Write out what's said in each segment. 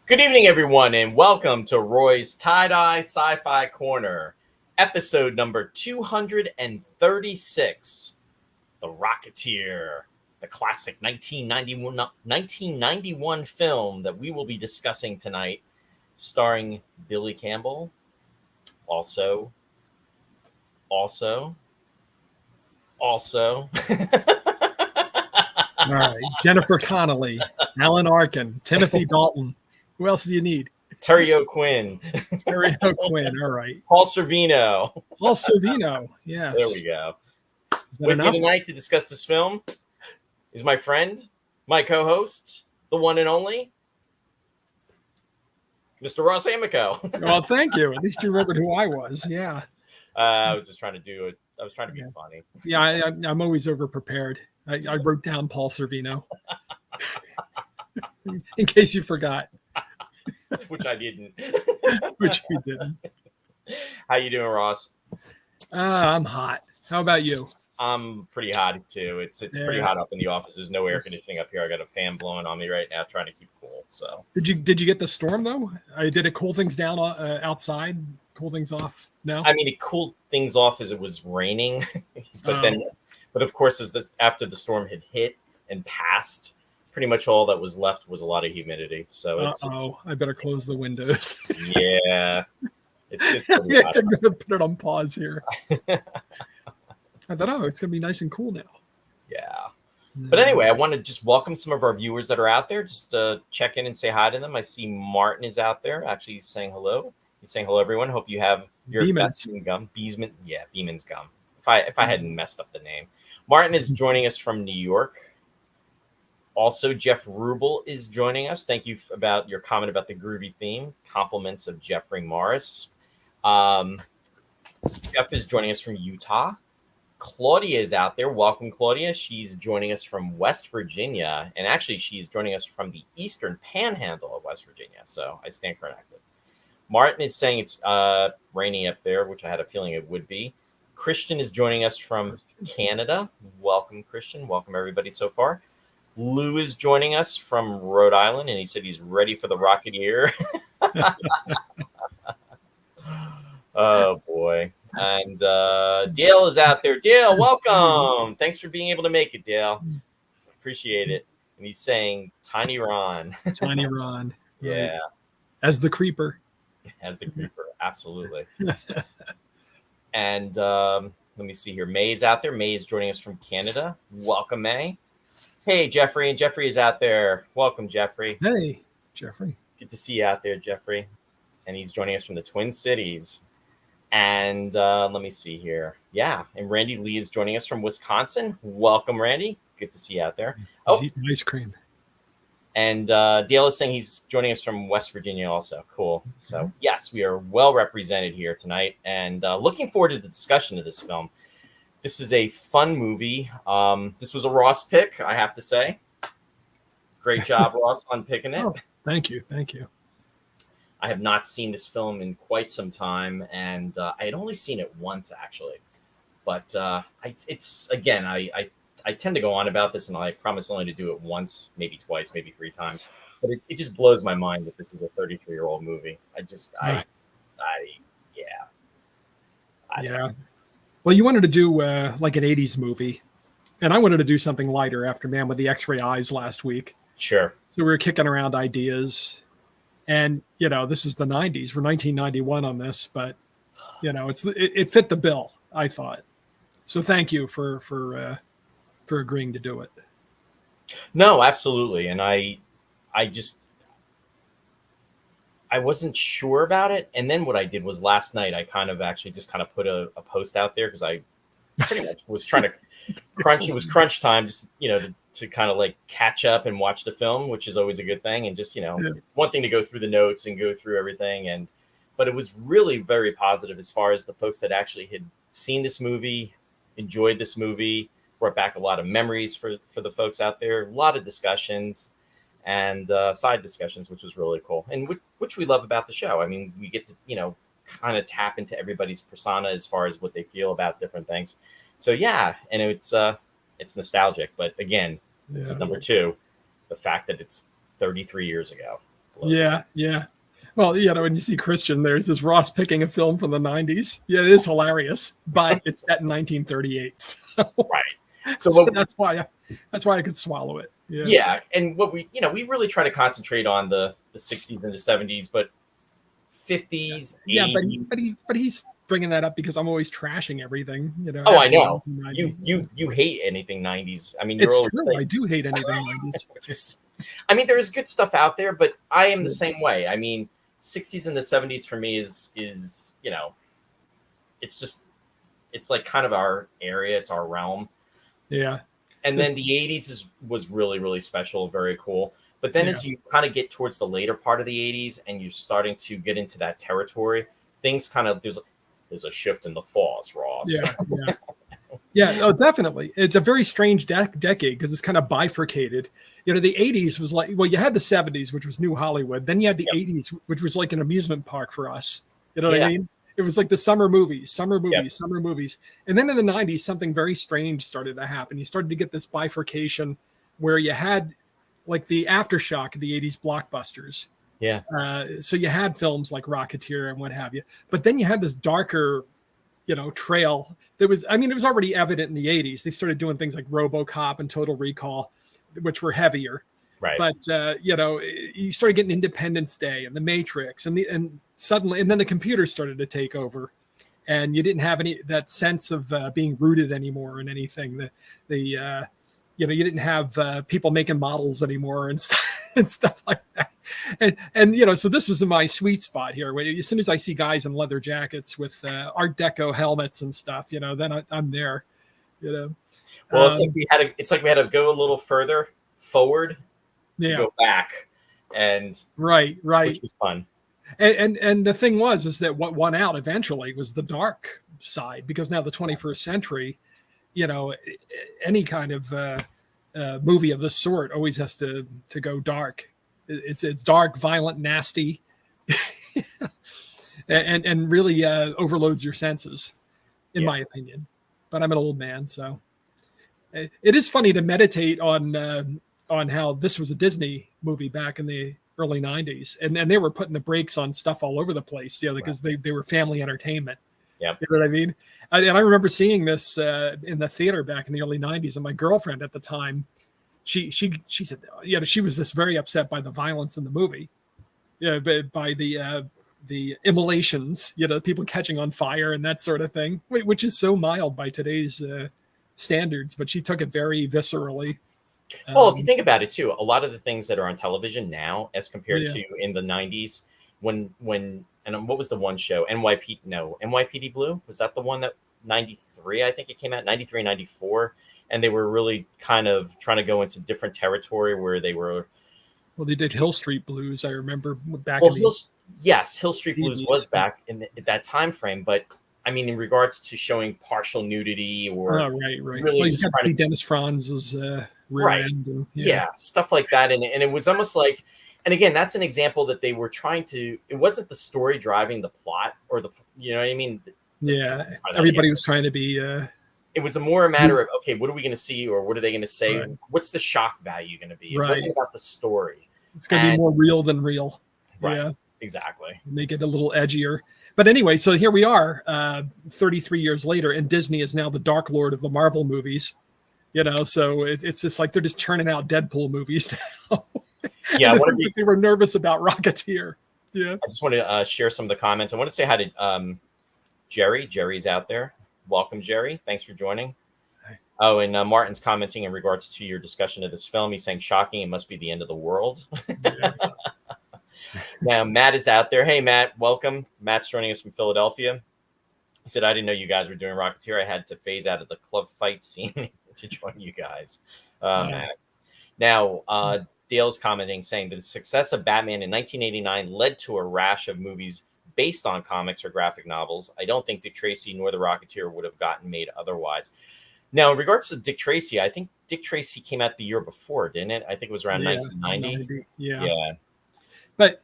Good evening, everyone, and welcome to Roy's Tie-Dye Sci-Fi Corner, episode number 236, The Rocketeer, the classic 1991 film that we will be discussing tonight, starring Billy Campbell, also. All right. Jennifer Connelly, Alan Arkin, Timothy Dalton. Who else do you need? Terry O'Quinn. Terry O'Quinn. All right. Paul Sorvino. Paul Sorvino. Yes. There we go. Is that With enough? me tonight to discuss this film is my friend, my co-host, the one and only, Mr. Ross Amico. Well, thank you. At least you remembered who I was. Yeah. I was just trying to do it. I was trying to be funny. Yeah, I'm always over-prepared. I wrote down Paul Sorvino in case you forgot. Which I didn't. Which we didn't. How you doing, Ross? I'm hot. How about you? I'm pretty hot too. It's pretty hot up in the office. There's no air conditioning up here. I got a fan blowing on me right now, trying to keep cool. So did you get the storm though? Did it cool things down outside? Cool things off? No. I mean, it cooled things off as it was raining, but of course, after the storm had hit and passed, pretty much all that was left was a lot of humidity. So I better close the windows. Yeah, it's I'm gonna put it on pause here. I thought, it's gonna be nice and cool now. Yeah. But anyway, I want to just welcome some of our viewers that are out there. Just check in and say hi to them. I see Martin is out there. Actually, he's saying hello. He's saying hello, everyone. Hope you have your best gum. Beeman's gum. If I hadn't messed up the name. Martin is joining us from New York. Also, Jeff Rubel is joining us. Thank you about your comment about the groovy theme. Compliments of Jeffrey Morris. Jeff is joining us from Utah. Claudia is out there. Welcome, Claudia. She's joining us from West Virginia. And actually, she's joining us from the eastern panhandle of West Virginia. So I stand corrected. Martin is saying it's rainy up there, which I had a feeling it would be. Christian is joining us from Canada. Welcome, Christian. Welcome, everybody so far. Lou is joining us from Rhode Island, and he said he's ready for the Rocketeer. Oh, boy. And Dale is out there. Dale, welcome. Thanks for being able to make it, Dale. Appreciate it. And he's saying Tiny Ron. Tiny Ron. Yeah. Right. As the creeper. As the creeper. Absolutely. And let me see here. May is out there. May is joining us from Canada. Welcome, May. Hey, Jeffrey. And Jeffrey is out there. Welcome, Jeffrey. Hey, Jeffrey. Good to see you out there, Jeffrey. And he's joining us from the Twin Cities. And let me see here. Yeah. And Randy Lee is joining us from Wisconsin. Welcome, Randy. Good to see you out there. He's eating ice cream. And Dale is saying he's joining us from West Virginia also. Cool. So, yes, we are well represented here tonight. And looking forward to the discussion of this film. This is a fun movie. This was a Ross pick, I have to say. Great job, Ross, on picking it. Oh, thank you. Thank you. I have not seen this film in quite some time, and I had only seen it once, actually. But I tend to go on about this, and I promise only to do it once, maybe twice, maybe three times. But it just blows my mind that this is a 33-year-old movie. Yeah. Well, you wanted to do like an 80s movie, and I wanted to do something lighter after Man with the X-Ray Eyes last week. Sure. So we were kicking around ideas, and this is the 90s. We're 1991 on this, but it fit the bill, I thought. So thank you for agreeing to do it. No, absolutely. And I wasn't sure about it. And then what I did was last night, I kind of put a post out there because I pretty much was trying to crunch. It was crunch time, just, to kind of like catch up and watch the film, which is always a good thing. And just, It's one thing to go through the notes and go through everything. But it was really very positive as far as the folks that actually had seen this movie, enjoyed this movie, brought back a lot of memories for the folks out there, a lot of discussions and side discussions, which was really cool. And which we love about the show. I mean, we get to, kind of tap into everybody's persona as far as what they feel about different things. So, yeah, and it's nostalgic. But again, this is number two, the fact that it's 33 years ago. Yeah, yeah. Well, when you see Christian, there's this Ross picking a film from the '90s. Yeah, it is hilarious, but it's set in 1938, so, Right. So so what? that's why I could swallow it. Yeah, Yeah, and what we really try to concentrate on the 60s and the 70s, but 50s, yeah, but 80s. he's bringing that up because I'm always trashing everything. Oh, I After know. 1990. You hate anything 90s. I mean, you're It's always true. I saying, do hate anything '90s. which is, I mean, there is good stuff out there, but I am the same way. I mean, 60s and the 70s for me is it's just it's like kind of our area, it's our realm. Yeah, And the, then the 80s was really, really special, very cool. But then yeah, as you kind of get towards the later part of the 80s and you're starting to get into that territory, things kind of there's a shift in the force, Ross. yeah, yeah. Yeah, oh, definitely. It's a very strange decade because it's kind of bifurcated. The '80s was like, well, you had the '70s, which was New Hollywood. Then you had the Yep. '80s, which was like an amusement park for us. You know what I Yeah. mean? It was like the summer movies, summer Yep. movies, summer movies. And then in the '90s, something very strange started to happen. You started to get this bifurcation where you had like the aftershock of the '80s blockbusters. Yeah. So you had films like Rocketeer and what have you. But then you had this darker trail that was, I mean, it was already evident in the 80s. They started doing things like RoboCop and Total Recall, which were heavier. Right. But, you started getting Independence Day and The Matrix and suddenly, and then the computer started to take over and you didn't have that sense of being rooted anymore in anything. You didn't have people making models anymore and stuff like that. And so this was my sweet spot here. As soon as I see guys in leather jackets with Art Deco helmets and stuff, then I'm there. Well, it's like we had to go a little further forward, Yeah. go back, and Right. which was fun. And the thing is that what won out eventually was the dark side, because now the 21st century, any kind of movie of this sort always has to go dark. It's dark, violent, nasty, and really overloads your senses, in my opinion. But I'm an old man, so it is funny to meditate on how this was a Disney movie back in the early '90s, and they were putting the brakes on stuff all over the place, because they were family entertainment. Yeah, you know what I mean. And I remember seeing this in the theater back in the early '90s, and my girlfriend at the time, she said, she was this very upset by the violence in the movie, by the immolations, people catching on fire and that sort of thing, which is so mild by today's standards, but she took it very viscerally. Well, if you think about it too, a lot of the things that are on television now, as compared to in the 90s, when and what was the one show? NYPD Blue? Was that the one that 93? I think it came out 93, 94. And they were really kind of trying to go into different territory where they were. Well, they did Hill Street Blues. I remember back. Well, Hill Street Blues was back in that time frame, but I mean, in regards to showing partial nudity or right. really Well, you just got to see Dennis Franz's rear end. And, stuff like that, and it was almost like, and again, that's an example that they were trying to. It wasn't the story driving the plot, or you know what I mean? Yeah, everybody was trying to be. It was more a matter of, okay, what are we going to see, or what are they going to say? Right. What's the shock value going to be? It wasn't about the story. It's going to be more real than real. Right. Yeah, exactly. Make it a little edgier. But anyway, so here we are, 33 years later, and Disney is now the Dark Lord of the Marvel movies. So it's just like they're just churning out Deadpool movies now. Yeah, they were nervous about Rocketeer. Yeah, I just want to share some of the comments. I want to say hi to Jerry. Jerry's out there. Welcome, Jerry. Thanks for joining. Hi. Oh, and Martin's commenting in regards to your discussion of this film. He's saying, shocking, it must be the end of the world. Yeah. Now, Matt is out there. Hey, Matt, welcome. Matt's joining us from Philadelphia. He said, I didn't know you guys were doing Rocketeer. I had to phase out of the club fight scene to join you guys. Matt. Now, Dale's commenting, saying that the success of Batman in 1989 led to a rash of movies based on comics or graphic novels. I don't think Dick Tracy nor the Rocketeer would have gotten made otherwise. Now, in regards to Dick Tracy, I think Dick Tracy came out the year before, didn't it? I think it was around 1990. Yeah. But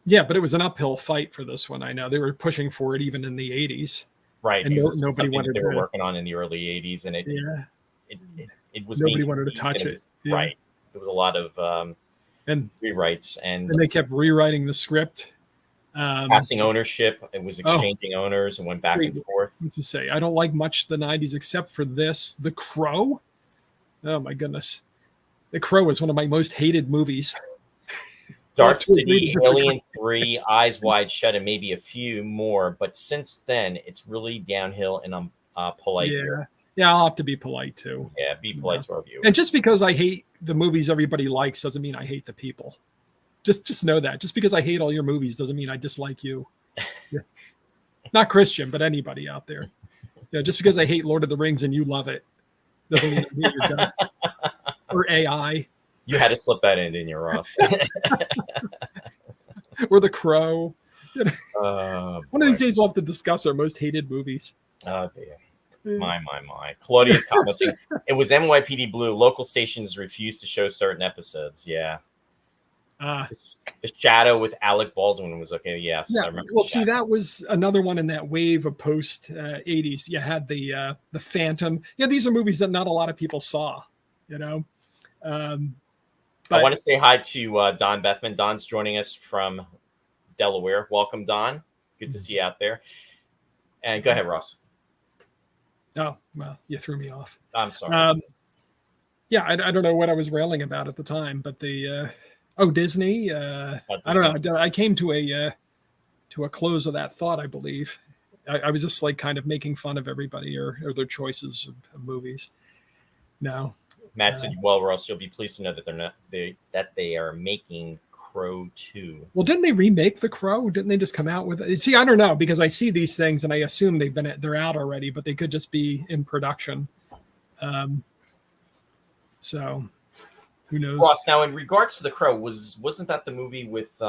it was an uphill fight for this one. I know they were pushing for it even in the 80s. Right. And nobody wanted they were working on in the early 80s. And it was nobody wanted to touch it. Right. There was a lot of and rewrites, and they kept rewriting the script. passing ownership. It was exchanging owners and went back and forth. Let's just say I don't like much the '90s except for this, The Crow. Oh my goodness, The Crow is one of my most hated movies. Dark City, Alien 3, Eyes Wide Shut, and maybe a few more. But since then, it's really downhill, and I'm polite here. Yeah, I'll have to be polite too. Yeah, be polite to our viewers. And just because I hate the movies everybody likes doesn't mean I hate the people. Just know that. Just because I hate all your movies doesn't mean I dislike you. Yeah. Not Christian, but anybody out there. Yeah, just because I hate Lord of the Rings and you love it doesn't mean I hate your guts. Or AI. You had to slip that in, didn't you, Ross? Or The Crow. One of these days we'll have to discuss our most hated movies. Oh, dear. My. Claudia's commenting. It was NYPD Blue. Local stations refused to show certain episodes. Yeah. The Shadow with Alec Baldwin was okay. Yes. Yeah. I remember. Well, see, that was another one in that wave of post 80s. You had the Phantom. Yeah, these are movies that not a lot of people saw, you know. I want to say hi to Don Bethman. Don's joining us from Delaware. Welcome, Don. Good to see you out there. And go ahead, Ross. Oh, well, you threw me off. I'm sorry. Yeah, I don't know what I was railing about at the time, but the Disney. I don't know. I came to a close of that thought. I believe I was just like kind of making fun of everybody or their choices of movies. No. Matt said, "Well, Ross, you'll be pleased to know that they are making Crow 2." Well, didn't they remake The Crow? Didn't they just come out with it? See, I don't know because I see these things and I assume they're out already, but they could just be in production. So who knows? Ross, now in regards to The Crow, wasn't that the movie with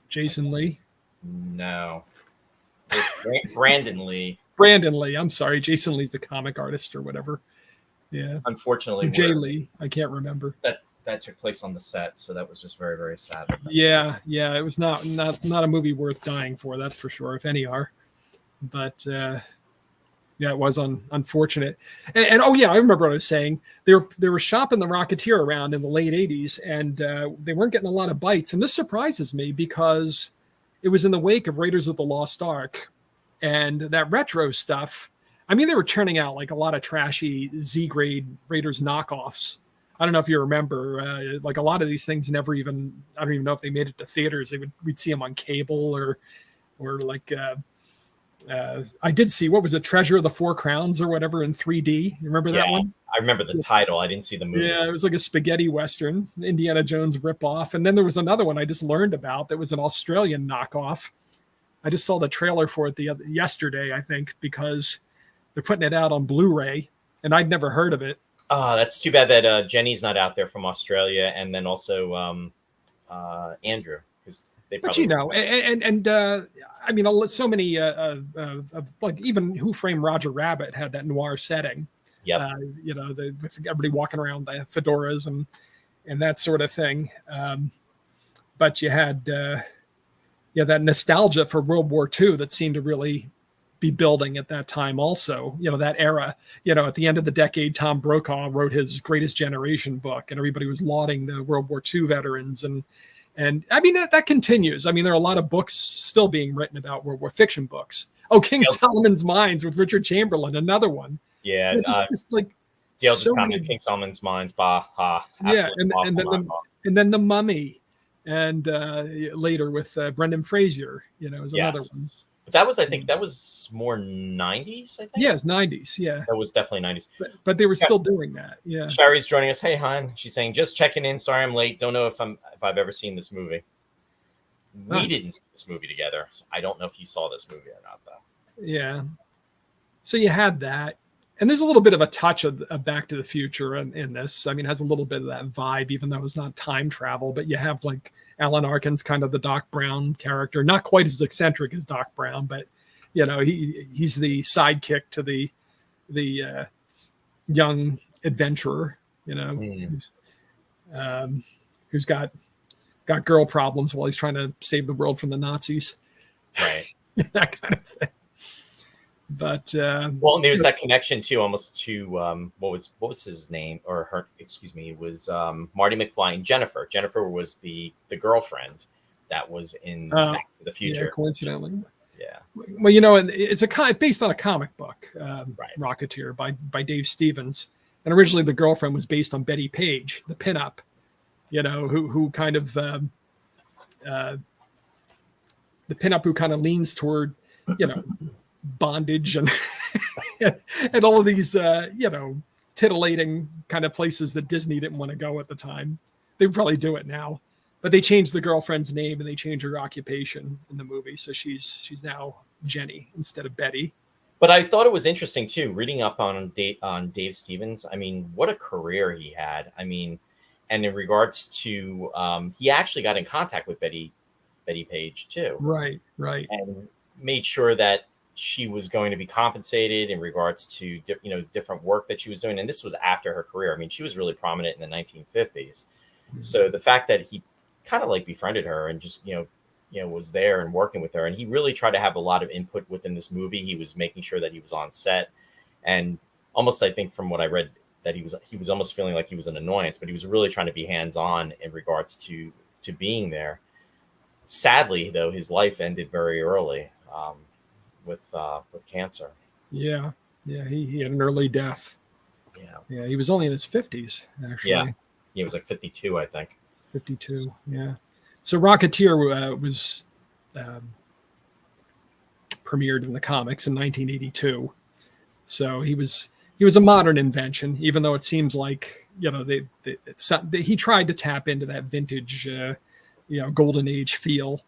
Jason Lee? No, Brandon Lee. Brandon Lee. I'm sorry, Jason Lee's the comic artist or whatever. Yeah. Unfortunately, Jay Lee. I can't remember. That took place on the set, so that was just very, very sad. Yeah. It was not a movie worth dying for, that's for sure, if any are. But yeah, it was unfortunate. And oh yeah, I remember what I was saying. They were shopping the Rocketeer around in the late '80s, and they weren't getting a lot of bites. And this surprises me because it was in the wake of Raiders of the Lost Ark, and that retro stuff. I mean, they were churning out like a lot of trashy Z-grade Raiders knockoffs. I don't know if you remember, like a lot of these things never even, I don't even know if they made it to theaters. We'd see them on cable or like, I did see, what was it? Treasure of the Four Crowns or whatever in 3D. You remember that one? I remember the title. I didn't see the movie. Yeah, it was like a spaghetti Western, Indiana Jones ripoff. And then there was another one I just learned about that was an Australian knockoff. I just saw the trailer for it yesterday, I think, because they're putting it out on Blu-ray, and I'd never heard of it. Oh, that's too bad that Jenny's not out there from Australia, and then also Andrew, because they probably. But I mean, so many of like even Who Framed Roger Rabbit had that noir setting. Yeah. With everybody walking around the fedoras and that sort of thing. But you had that nostalgia for World War II that seemed to really be building at that time also, that era. At the end of the decade, Tom Brokaw wrote his Greatest Generation book, and everybody was lauding the World War II veterans. And I mean, that continues. I mean, there are a lot of books still being written about World War fiction books. Oh, King Solomon's Mines with Richard Chamberlain, another one. Yeah. Just like so many King Solomon's Mines. Yeah. And then The Mummy. And later with Brendan Fraser, is another one. But that was, I think, more 90s, I think. Yeah, it's 90s, yeah. That was definitely 90s. But they were still doing that, yeah. Sherry's joining us. Hey, hon. She's saying, just checking in. Sorry I'm late. Don't know if I've ever seen this movie. We didn't see this movie together. So I don't know if you saw this movie or not, though. Yeah. So you had that. And there's a little bit of a touch of Back to the Future in this. I mean, it has a little bit of that vibe, even though it's not time travel. But you have like Alan Arkin's kind of the Doc Brown character, not quite as eccentric as Doc Brown, but he's the sidekick to the young adventurer, who's got girl problems while he's trying to save the world from the Nazis, right? That kind of thing. But Well, and there's that connection too, almost to what was his name or her? Excuse me, it was Marty McFly and Jennifer. Jennifer was the girlfriend that was in Back to the yeah, Future. coincidentally. Yeah. Well, it's based on a comic book, Right. Rocketeer by Dave Stevens, and originally the girlfriend was based on Betty Page, the pinup, who kind of the pinup who kind of leans toward, bondage and and all of these, titillating kind of places that Disney didn't want to go at the time. They would probably do it now, but they changed the girlfriend's name and they changed her occupation in the movie, so she's now Jenny instead of Betty. But I thought it was interesting too, reading up on Dave Stevens. I mean, what a career he had. I mean, and in regards to, he actually got in contact with Betty Page too, Right, and made sure that she was going to be compensated in regards to different work that she was doing. And this was after her career. I mean, she was really prominent in the 1950s. Mm-hmm. So the fact that he kind of like befriended her and just was there and working with her, and he really tried to have a lot of input within this movie. He was making sure that he was on set, and almost, I think from what I read, that he was almost feeling like he was an annoyance, but he was really trying to be hands-on in regards to being there. Sadly, though, his life ended very early with cancer. Yeah, he had an early death. Yeah, he was only in his 50s actually. Yeah, he was like 52, I think. 52. Yeah. So Rocketeer was premiered in the comics in 1982. So he was a modern invention, even though it seems like he tried to tap into that vintage, golden age feel,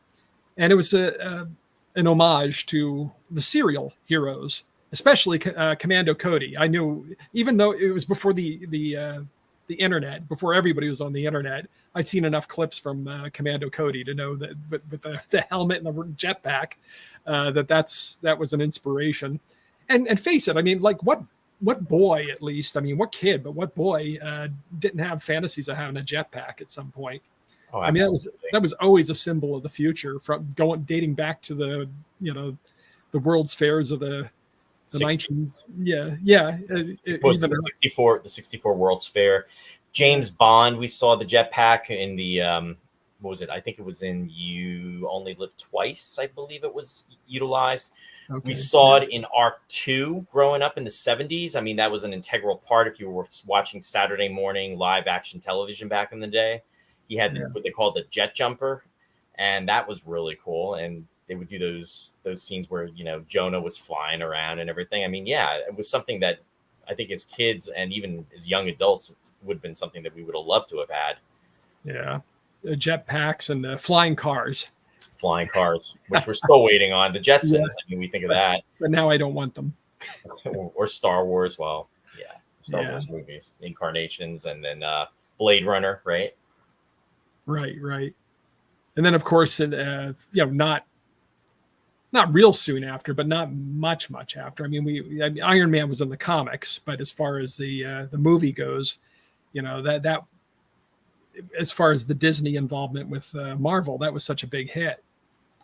and it was an homage to the serial heroes, especially Commando Cody. I knew, even though it was before the internet, before everybody was on the internet, I'd seen enough clips from Commando Cody to know that with the helmet and the jetpack, that was an inspiration. And face it, I mean, like what boy, at least, I mean, what kid, but what boy didn't have fantasies of having a jetpack at some point? Oh, I mean, that was always a symbol of the future, from dating back to the World's Fairs of the 19s. The 64 World's Fair. James Bond, we saw the jetpack in the what was it? I think it was in You Only Live Twice, I believe it was utilized. Okay. We saw it in Arc 2 growing up in the 70s. I mean, that was an integral part if you were watching Saturday morning live action television back in the day. He had what they called the jet jumper, and that was really cool. And they would do those scenes where, Jonah was flying around and everything. I mean, yeah, it was something that I think as kids and even as young adults, it would have been something that we would have loved to have had. Yeah. Jetpacks and flying cars. Flying cars, which we're still waiting on. The Jetsons, yeah. I mean, we think of that. But now I don't want them. Or Star Wars. Well, yeah. Star Wars movies, Incarnations, and then Blade Runner, right? Right. And then, of course, not real soon after, but not much after. I mean, Iron Man was in the comics, but as far as the movie goes, that as far as the Disney involvement with Marvel, that was such a big hit.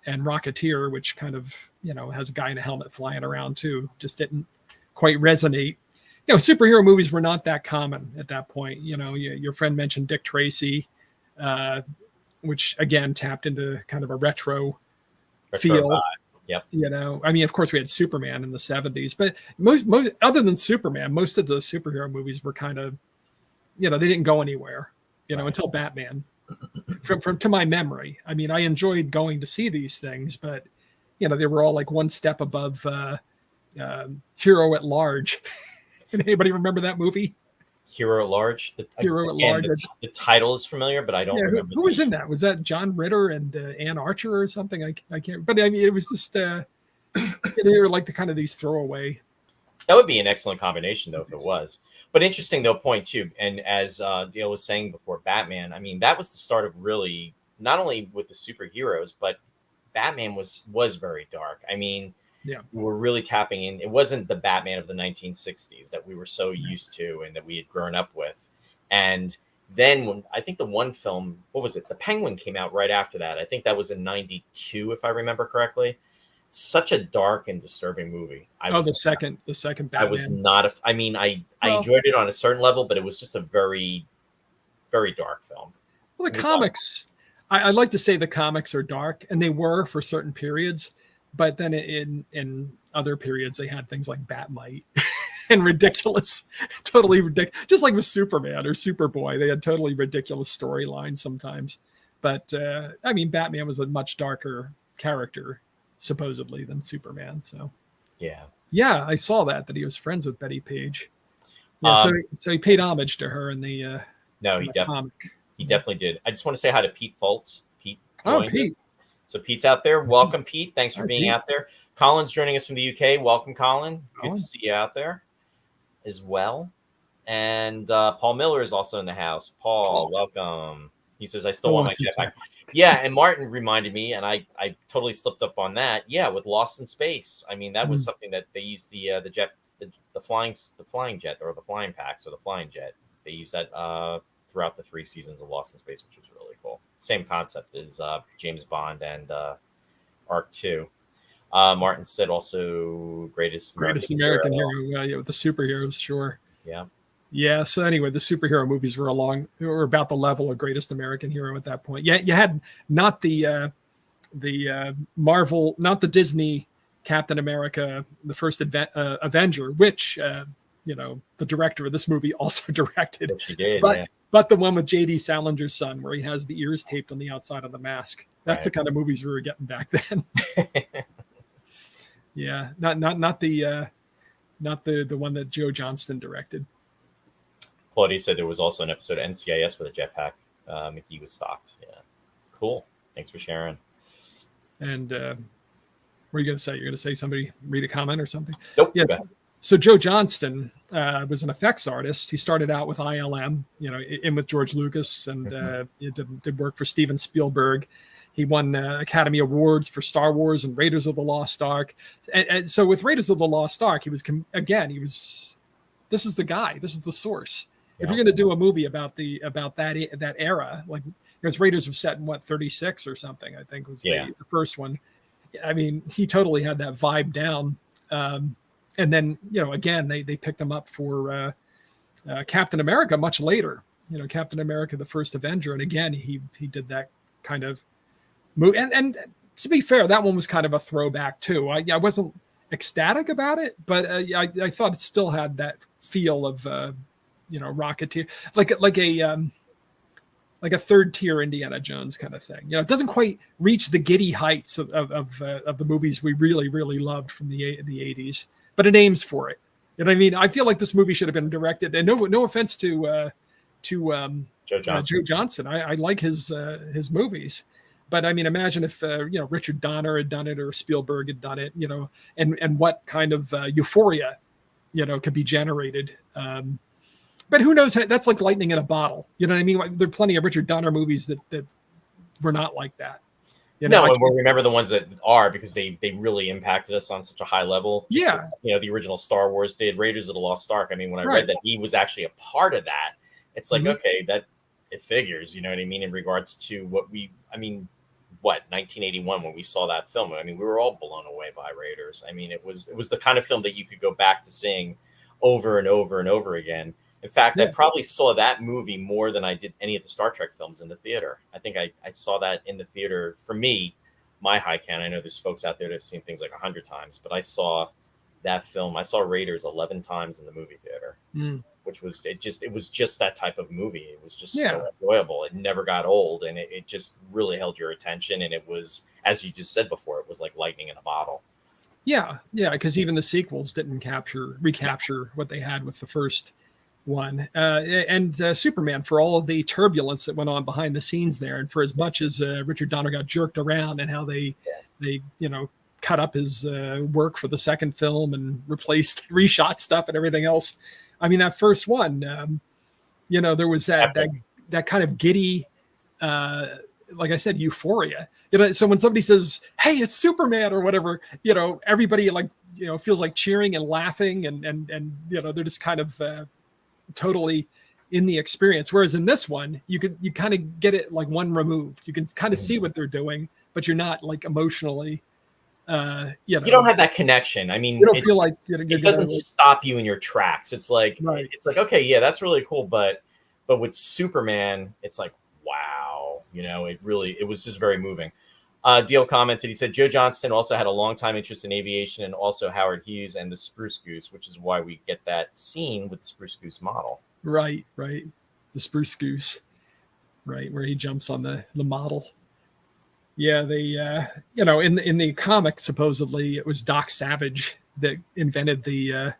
And Rocketeer, which kind of, has a guy in a helmet flying around too, just didn't quite resonate. Superhero movies were not that common at that point. Your friend mentioned Dick Tracy, which again tapped into kind of a retro feel. Yep. I mean, of course, we had Superman in the 70s, but most other than Superman, most of the superhero movies were kind of, they didn't go anywhere, until Batman. From to my memory, I mean, I enjoyed going to see these things, but they were all like one step above Hero at Large. Anybody remember that movie? Hero at Large. Hero at Large. The title is familiar, but I don't remember. Who was in that? Was that John Ritter and Ann Archer or something? I can't. But I mean, it was just they were like the kind of these throwaway. That would be an excellent combination, though, if it was. But interesting, though, point too. And as Dale was saying before, Batman. I mean, that was the start of really not only with the superheroes, but Batman was very dark. I mean, we were really tapping in. It wasn't the Batman of the 1960s that we were so used to and that we had grown up with. And then when I think the one film, what was it? The Penguin came out right after that. I think that was in 92, if I remember correctly. such a dark and disturbing movie. The second Batman. I was not I mean, I Well- enjoyed it on a certain level, but it was just a very, very dark film. Well, the comics, I like to say the comics are dark, and they were for certain periods, but then in other periods they had things like Batmite and ridiculous, totally ridiculous, just like with Superman or Superboy, they had totally ridiculous storylines sometimes. But I mean, Batman was a much darker character supposedly than Superman. So yeah, I saw that he was friends with Betty Page. Yeah, so he paid homage to her in the no, in he the definitely comic. he definitely did. I just want to say hi to Pete Foltz. Pete. Pete. Us. So Pete's out there. Welcome, Pete. Thanks for being Pete. out there. Colin's joining us from the UK. Welcome, Colin. Good to see you out there as well. And Paul Miller is also in the house. Paul, welcome. He says, I still want my jetpack. Yeah, and Martin reminded me, and I totally slipped up on that. Yeah, with Lost in Space. I mean, that was something that they used the flying jet, or the flying packs, or the flying jet. They used that throughout the 3 seasons of Lost in Space, which was really cool. Same concept as James Bond and Arc 2. Martin said also greatest American hero. Yeah, with the superheroes, sure. Yeah. Yeah. So anyway, the superhero movies were about the level of Greatest American Hero at that point. Yeah, you had not the Marvel, not the Disney Captain America, the first Avenger, which the director of this movie also directed. Which he did, but the one with J.D. Salinger's son, where he has the ears taped on the outside of the mask. That's the kind of movies we were getting back then. Yeah, not the one that Joe Johnston directed. Claudia said there was also an episode of NCIS with a jetpack. McGee was stocked. Yeah, cool. Thanks for sharing. And what are you going to say? You're going to say somebody read a comment or something? Nope. Yeah. So Joe Johnston was an effects artist. He started out with ILM, in with George Lucas, and he did work for Steven Spielberg. He won Academy Awards for Star Wars and Raiders of the Lost Ark. And so with Raiders of the Lost Ark, this is the guy. This is the source. Yeah. If you're going to do a movie about that era, like because Raiders was set in 36 or something, I think was the first one. I mean, he totally had that vibe down. And then, again, they picked him up for Captain America much later. Captain America, the first Avenger. And again, he did that kind of movie. And to be fair, that one was kind of a throwback too. I wasn't ecstatic about it, but I thought it still had that feel of Rocketeer, like a third tier Indiana Jones kind of thing. It doesn't quite reach the giddy heights of the movies we really, really loved from the 80s, but it aims for it. You know what I mean? I feel like this movie should have been directed, and no offense to Joe Johnston. I like his movies, but I mean, imagine if Richard Donner had done it, or Spielberg had done it, and what kind of euphoria could be generated. But who knows? That's like lightning in a bottle. You know what I mean? There are plenty of Richard Donner movies that were not like that. And we'll remember the ones that are, because they really impacted us on such a high level. Yeah. As, the original Star Wars did, Raiders of the Lost Ark. I mean, when I read that he was actually a part of that, it's like, okay, that it figures, you know what I mean? In regards to 1981, when we saw that film, I mean, we were all blown away by Raiders. I mean, it was the kind of film that you could go back to seeing over and over and over again. In fact, I probably saw that movie more than I did any of the Star Trek films in the theater. I think I saw that in the theater. For me, my high count, I know there's folks out there that have seen things like 100 times, but I saw that film. I saw Raiders 11 times in the movie theater, which was, it was just that type of movie. It was just so enjoyable. It never got old, and it just really held your attention. And it was, as you just said before, it was like lightning in a bottle. Yeah. Yeah. Because even the sequels didn't recapture what they had with the first one. And Superman, for all of the turbulence that went on behind the scenes there, and for as much as Richard Donner got jerked around, and how they cut up his work for the second film and reshot stuff and everything else. I mean, that first one, there was that kind of giddy, like I said, euphoria. So when somebody says, "Hey, it's Superman," or whatever, everybody feels like cheering and laughing, and they're just kind of totally in the experience. Whereas in this one, you kind of get it like one removed. You can kind of see what they're doing, but you're not like emotionally You You don't know, have that connection. I you mean, don't feel like you're it gonna doesn't stop you in your tracks. It's like right. okay, yeah, that's really cool, but with Superman, it's like wow, it was just very moving. Deal commented, he said Joe Johnston also had a long time interest in aviation, and also Howard Hughes and the Spruce Goose, which is why we get that scene with the Spruce Goose model. Right. The Spruce Goose, right, where he jumps on the model. Yeah, they in the comic supposedly it was Doc Savage that invented the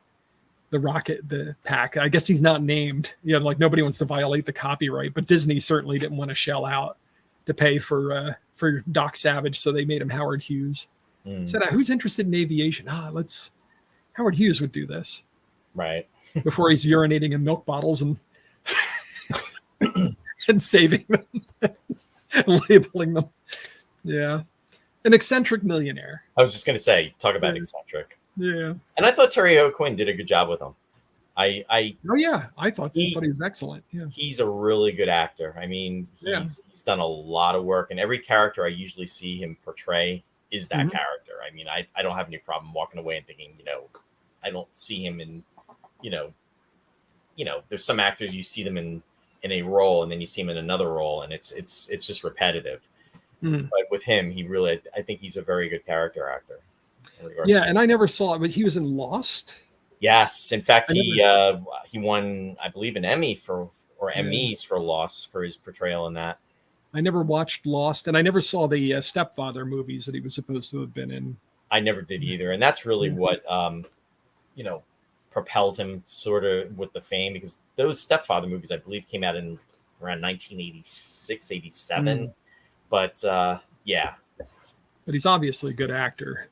rocket, the pack. I guess he's not named. Like nobody wants to violate the copyright, but Disney certainly didn't want to shell out to pay for Doc Savage, so they made him Howard Hughes. Said, who's interested in aviation? Howard Hughes would do this. Right. Before he's urinating in milk bottles and and saving them and labeling them. Yeah. An eccentric millionaire. I was just going to say, talk about eccentric. Yeah. And I thought Terry O'Quinn did a good job with him. I thought he was excellent. Yeah. He's a really good actor. I mean, he's done a lot of work, and every character I usually see him portray is that character. I mean, I don't have any problem walking away and thinking, I don't see him in, there's some actors you see them in a role and then you see him in another role and it's just repetitive. But with him, I think he's a very good character actor. Yeah, and I never saw it, but he was in Lost. Yes, in fact, he won, I believe, an Emmy Emmys for Lost for his portrayal in that. I never watched Lost, and I never saw the Stepfather movies that he was supposed to have been in. I never did either, and that's really what propelled him sort of with the fame, because those Stepfather movies, I believe, came out in around 1986, 87. But yeah. But he's obviously a good actor.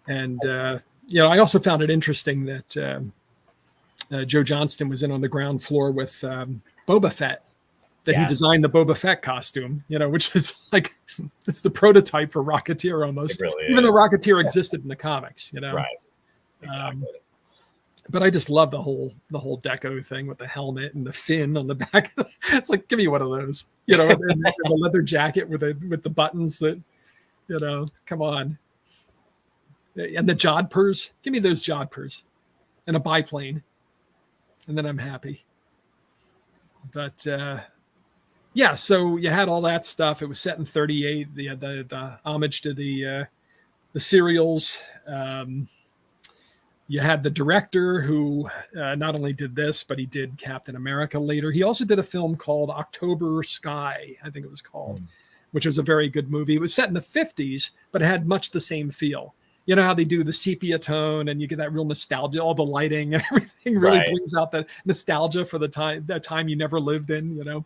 And I also found it interesting that Joe Johnston was in on the ground floor with Boba Fett. That he designed the Boba Fett costume, which is like, it's the prototype for Rocketeer almost. Really even though Rocketeer existed in the comics, Right. Exactly. But I just love the whole deco thing with the helmet and the fin on the back. It's like, give me one of those, and the leather jacket with the buttons that, come on. And the jodhpurs, give me those jodhpurs and a biplane. And then I'm happy. But, yeah, so you had all that stuff. It was set in 38. The homage to the serials. You had the director who not only did this, but he did Captain America later. He also did a film called October Sky, I think it was called, which was a very good movie. It was set in the 50s, but it had much the same feel. You know how they do the sepia tone and you get that real nostalgia, all the lighting and everything really brings out that nostalgia for that time you never lived in,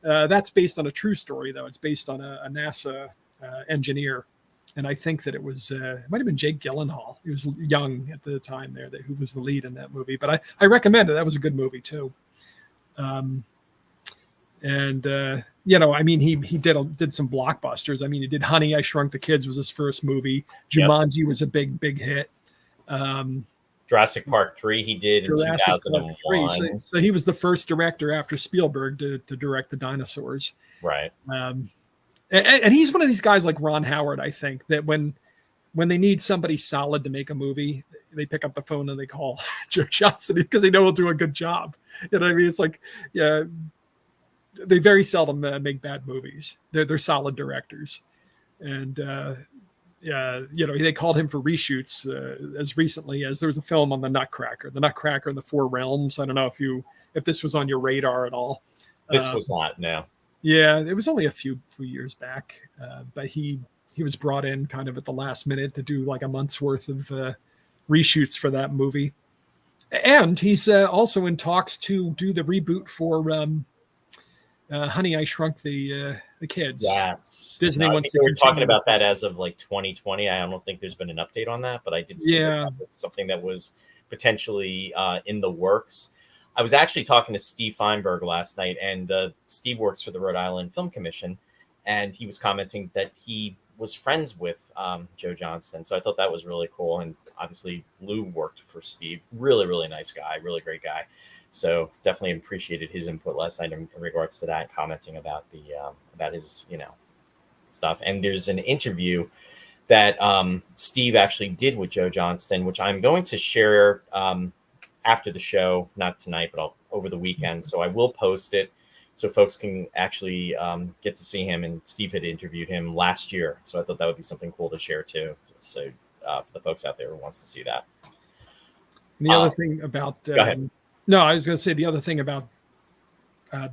That's based on a true story, though. It's based on a NASA engineer. And I think that it might have been Jake Gyllenhaal. He was young at the time there, who was the lead in that movie. But I recommend it. That was a good movie, too. I mean, he did some blockbusters. I mean, he did Honey, I Shrunk the Kids was his first movie. Jumanji was a big, big hit. Jurassic Park 3 he did in 2001. So he was the first director after Spielberg to direct the dinosaurs. Right. And he's one of these guys like Ron Howard, I think, that when they need somebody solid to make a movie, they pick up the phone and they call Joe Johnston because they know he'll do a good job. You know what I mean? It's like, yeah, they very seldom make bad movies. They're solid directors. And, they called him for reshoots as recently as there was a film on the Nutcracker and the Four Realms. I don't know if this was on your radar at all. This was not, no. Yeah, it was only a few years back, but he was brought in kind of at the last minute to do like a month's worth of reshoots for that movie. And he's also in talks to do the reboot for Honey, I Shrunk the Kids. Yes. Disney wants to. We're talking about that as of like 2020. I don't think there's been an update on that, but I did see that was something that was potentially in the works. I was actually talking to Steve Feinberg last night, and Steve works for the Rhode Island Film Commission, and he was commenting that he was friends with Joe Johnston. So I thought that was really cool. And obviously Lou worked for Steve. Really, really nice guy, really great guy. So definitely appreciated his input last night in regards to that, commenting about about his, stuff. And there's an interview that Steve actually did with Joe Johnston, which I'm going to share after the show, not tonight, but over the weekend. So I will post it so folks can actually get to see him. And Steve had interviewed him last year, so I thought that would be something cool to share too. So for the folks out there who wants to see that. And the other thing about go ahead. No, I was going to say the other thing about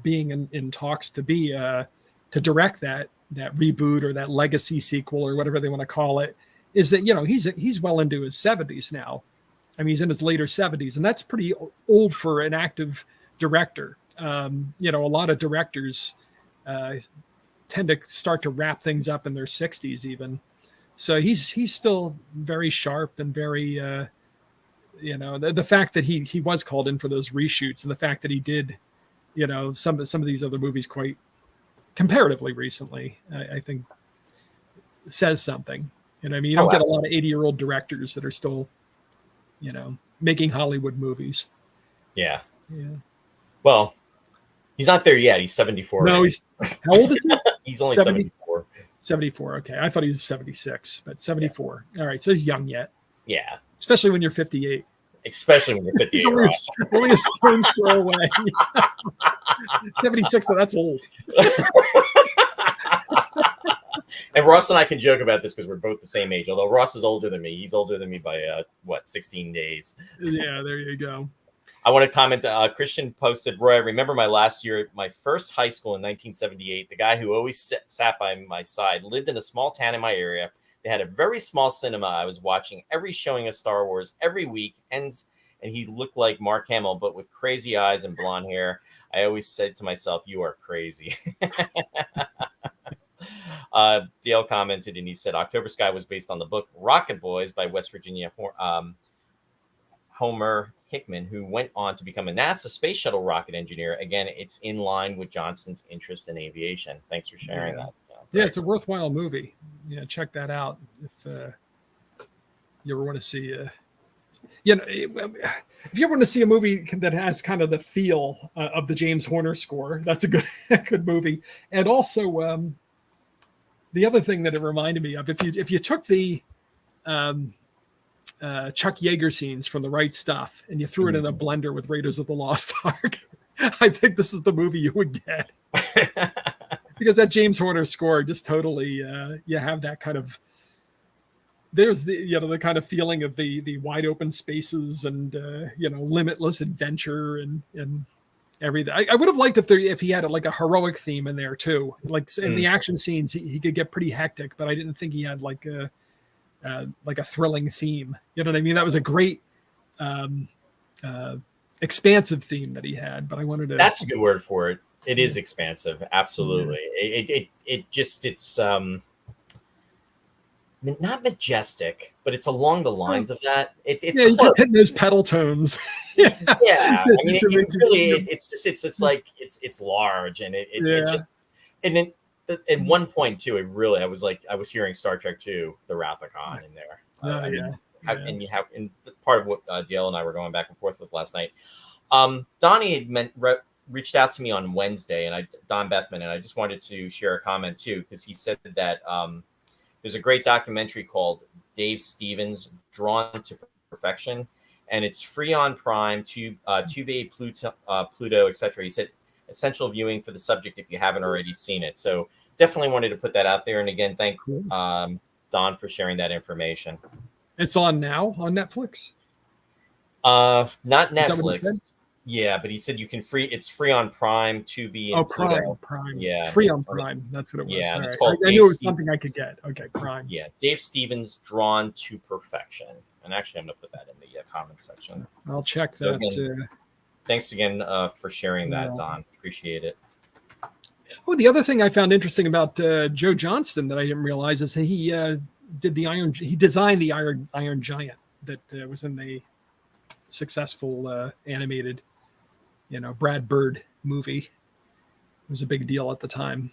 being in talks to be to direct that reboot or that legacy sequel or whatever they want to call it is that, you know, he's well into his 70s now. I mean, he's in his later 70s, and that's pretty old for an active director. You know, a lot of directors tend to start to wrap things up in their 60s even. So he's still very sharp and very, you know, the fact that he was called in for those reshoots and the fact that he did, you know, some of these other movies quite comparatively recently, I think says something. You know, I mean, you don't get a lot of 80-year-old directors that are still, you know, making Hollywood movies. Yeah. Yeah. Well, he's not there yet. He's 74. No, he's how old is he? He's only 74. 74. Okay. I thought he was 76, but 74. Yeah. All right. So he's young yet. Yeah. Especially when you're 58. Especially when you're 58. He's only a stone's throw away. 76, so that's old. And Ross and I can joke about this because we're both the same age. Although Ross is older than me. He's older than me by, 16 days. Yeah, there you go. I want to comment. Christian posted, Roy, I remember my last year at my first high school in 1978. The guy who always sat by my side lived in a small town in my area. They had a very small cinema. I was watching every showing of Star Wars every week. And he looked like Mark Hamill, but with crazy eyes and blonde hair. I always said to myself, you are crazy. Dale commented and he said, October Sky was based on the book Rocket Boys by West Virginia Homer Hickman, who went on to become a NASA space shuttle rocket engineer. Again, it's in line with Johnston's interest in aviation. Thanks for sharing that. Yeah, it's a worthwhile movie. Yeah, check that out if you ever want to see. You know, if you ever want to see a movie that has kind of the feel of the James Horner score, that's a good movie. And also, the other thing that it reminded me of, if you took the Chuck Yeager scenes from The Right Stuff and you threw it in a blender with Raiders of the Lost Ark, I think this is the movie you would get. Because that James Horner score just totally, you have that kind of, there's the, you know, the kind of feeling of the wide open spaces and, you know, limitless adventure and everything. I would have liked if he had like a heroic theme in there too. Like in the action scenes, he could get pretty hectic, but I didn't think he had like a thrilling theme. You know what I mean? That was a great, expansive theme that he had, but I wanted to. That's a good word for it. It is expansive. Absolutely. It's not majestic, but it's along the lines of that. It's you kept hitting those pedal tones. Yeah. I mean, it's like it's large and it just, and then at one point too, I was hearing Star Trek 2, The Wrath of Khan in there. And part of what Dale and I were going back and forth with last night. Donnie had reached out to me on Wednesday, and Don Bethman, and I just wanted to share a comment too, because he said that there's a great documentary called Dave Stevens, Drawn to Perfection, and it's free on Prime, Tubi, Pluto, etc. He said essential viewing for the subject if you haven't already seen it. So definitely wanted to put that out there. And again, thank Don for sharing that information. It's on now on Netflix. Not Netflix. Yeah, but he said you can it's free on Prime, Tubi, and Prime. Yeah, free on Prime. That's what it was. Yeah, right. it's called I knew it was something I could get. Okay, Prime. Yeah, Dave Stevens, Drawn to Perfection. And actually, I'm going to put that in the comments section. I'll check that. Again, thanks again for sharing that, Don. Appreciate it. Oh, the other thing I found interesting about Joe Johnston that I didn't realize is that he designed the Iron Giant that was in the successful animated, Brad Bird movie. It was a big deal at the time.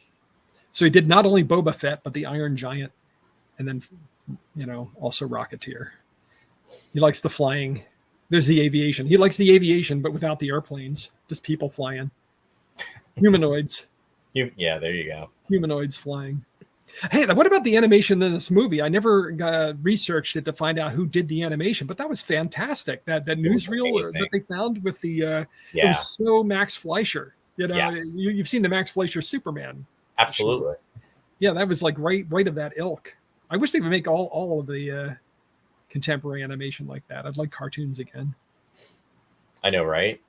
So he did not only Boba Fett, but the Iron Giant, and then, also Rocketeer. He likes the flying. There's the aviation. He likes the aviation, but without the airplanes, just people flying. Humanoids. Yeah, there you go. Humanoids flying. Hey, what about the animation in this movie? I never researched it to find out who did the animation, but that was fantastic. That It was newsreel that amazing. they found with the it Yeah. was so Max Fleischer. Yes. You've seen the Max Fleischer Superman Absolutely. shorts. Yeah, that was like right of that ilk. I wish they would make all of the contemporary animation like that. I'd like cartoons again. I know, right?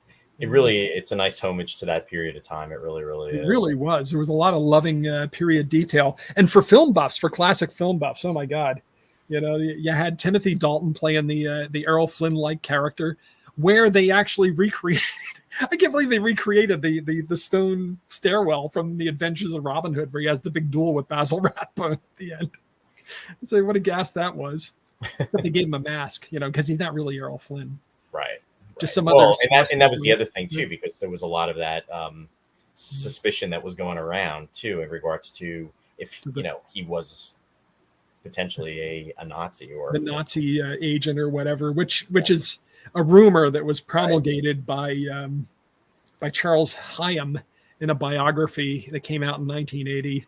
It's a nice homage to that period of time. It really, really It is. really was. There was a lot of loving period detail, and for film buffs, for classic film buffs, oh my god, you had Timothy Dalton playing the Errol Flynn like character, where they actually recreated. I can't believe they recreated the stone stairwell from The Adventures of Robin Hood, where he has the big duel with Basil Rathbone at the end. So what a gas that was. But they gave him a mask, because he's not really Errol Flynn. Right. Just some Well, other. and that was the other thing too, because there was a lot of that suspicion that was going around too in regards to if he was potentially a Nazi or the Nazi agent or whatever, which is a rumor that was promulgated by Charles Hyam in a biography that came out in 1980.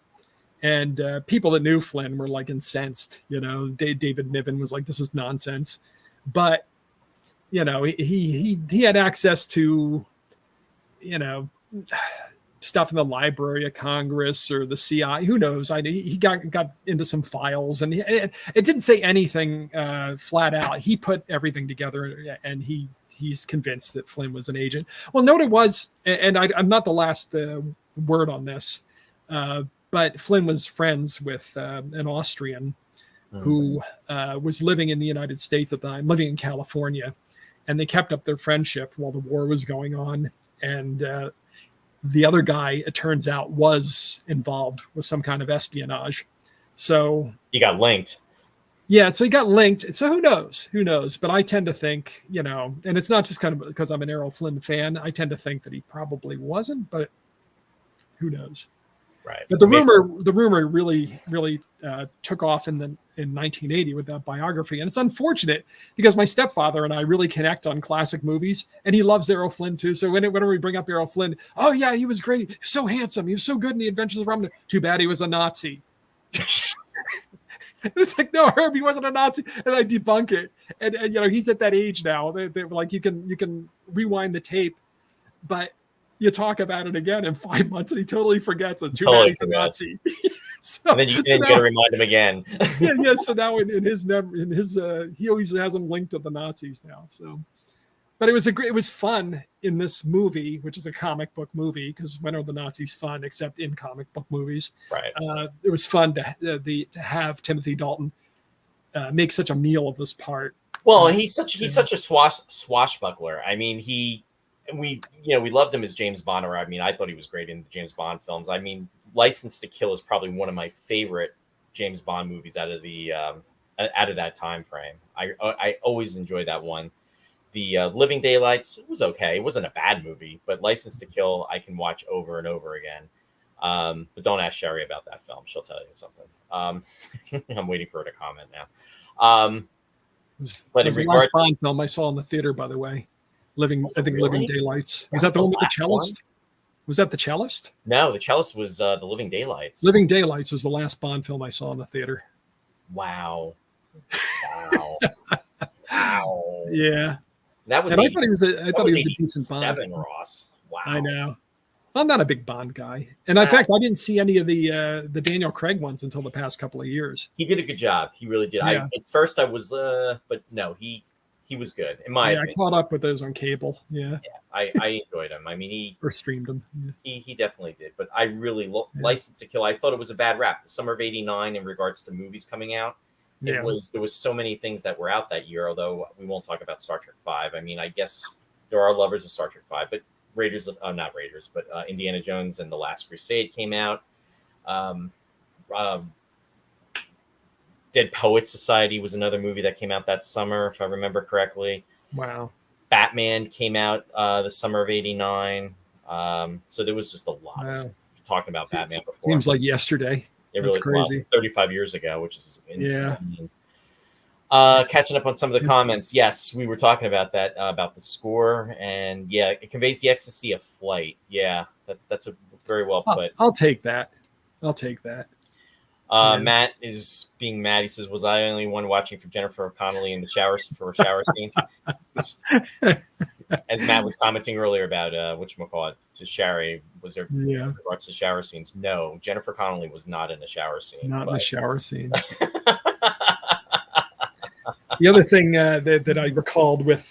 And people that knew Flynn were like incensed. David Niven was like, "This is nonsense," but he had access to stuff in the Library of Congress or the CIA. Who knows? He got into some files, and it didn't say anything flat out. He put everything together, and he's convinced that Flynn was an agent. Well, note it was, and I'm not the last word on this, but Flynn was friends with an Austrian who was living in the United States at the time, living in California. And they kept up their friendship while the war was going on. And the other guy, it turns out, was involved with some kind of espionage. So he got linked. Yeah, so he got linked. So who knows? Who knows? But I tend to think, and it's not just kind of because I'm an Errol Flynn fan. I tend to think that he probably wasn't, but who knows? Right. But the rumor really took off in 1980 with that biography, and it's unfortunate because my stepfather and I really connect on classic movies, and he loves Errol Flynn too. So whenever we bring up Errol Flynn, oh yeah, he was great, he was so handsome, he was so good in The Adventures of Robin Hood. Too bad he was a Nazi. It's like, no, Herb, he wasn't a Nazi, and I debunk it. And he's at that age now. They're like, you can rewind the tape, but you talk about it again in 5 months, and he totally forgets it. Too bad he's a Nazi. And then you got to remind him again. yeah. So now in his memory, he always has him linked to the Nazis now. So, but it was fun in this movie, which is a comic book movie, because when are the Nazis fun except in comic book movies? Right. It was fun to have Timothy Dalton make such a meal of this part. Well, and he's such a swashbuckler. I mean, we loved him as James Bond. Or I mean, I thought he was great in the James Bond films. I mean, License to Kill is probably one of my favorite James Bond movies out of that time frame. I always enjoyed that one. The Living Daylights was okay. It wasn't a bad movie, but License to Kill I can watch over and over again. But don't ask Sherry about that film; she'll tell you something. I'm waiting for her to comment now. But in regards, the last Bond film I saw in the theater, by the way. Living Daylights. Was that the one with the cellist? Was that the cellist? No, the cellist was the Living Daylights. Living Daylights was the last Bond film I saw in the theater. Wow. Wow. Yeah. That was. And I thought he was a decent Bond. Ross. Wow. I know. I'm not a big Bond guy, and in fact, I didn't see any of the Daniel Craig ones until the past couple of years. He did a good job. He really did. Yeah. At first, I was, but no, he was good in my opinion. I caught up with those on cable. Yeah. I enjoyed him. I mean, or streamed them. Yeah. He definitely did. But I really License to Kill. I thought it was a bad rap. The summer of '89, in regards to movies coming out, there was so many things that were out that year. Although we won't talk about Star Trek V. I mean, I guess there are lovers of Star Trek V, but not Raiders, but Indiana Jones and the Last Crusade came out. Dead Poets Society was another movie that came out that summer, if I remember correctly. Wow. Batman came out the summer of '89. So there was just a lot of talking about Batman before. Seems like yesterday. That's really crazy. 35 years ago, which is insane. Catching up on some of the comments. Yes, we were talking about that, about the score. And yeah, it conveys the ecstasy of flight. Yeah, that's a very well put. I'll take that. Yeah. Matt is being mad. He says, "Was I only one watching for Jennifer Connelly in the shower for a shower scene?" As Matt was commenting earlier about whatchamacallit, to Sherry, was there Yeah, regards to shower scenes? No, Jennifer Connelly was not in the shower scene. not in the But shower scene. The other thing that I recalled with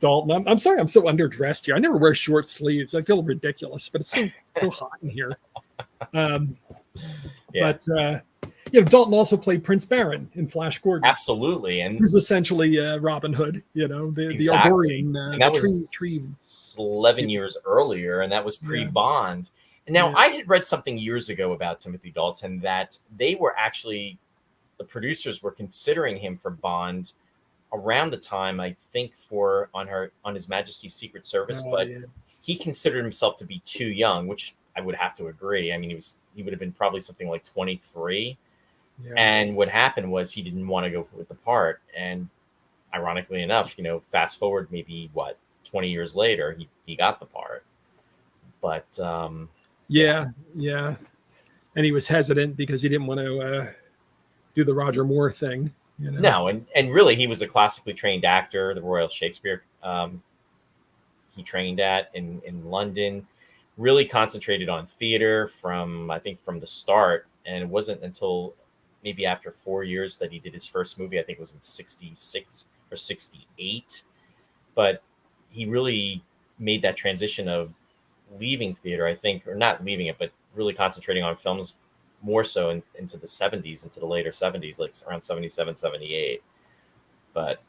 Dalton, I'm sorry, I'm so underdressed here. I never wear short sleeves. I feel ridiculous, but it's so hot in here. Um, yeah, But Dalton also played Prince Baron in Flash Gordon. absolutely, and Who's essentially Robin Hood, the exactly. Argorian, And that the was 11 years earlier, and that was pre-Bond. And now I had read something years ago about Timothy Dalton that they were actually, the producers were considering him for Bond around the time, I think, on His Majesty's Secret Service, but he considered himself to be too young, which I would have to agree. I mean, he would have been probably something like 23. Yeah. And what happened was he didn't want to go with the part. And ironically enough, fast forward maybe 20 years later, he got the part. But yeah. And he was hesitant because he didn't want to do the Roger Moore thing. No, and really he was a classically trained actor, the Royal Shakespeare he trained at in London, really concentrated on theater from the start. And it wasn't until maybe after 4 years that he did his first movie. I think it was in 66 or 68. But he really made that transition of leaving theater, I think, or not leaving it, but really concentrating on films more so into the 70s, into the later 70s, like around 77, 78. But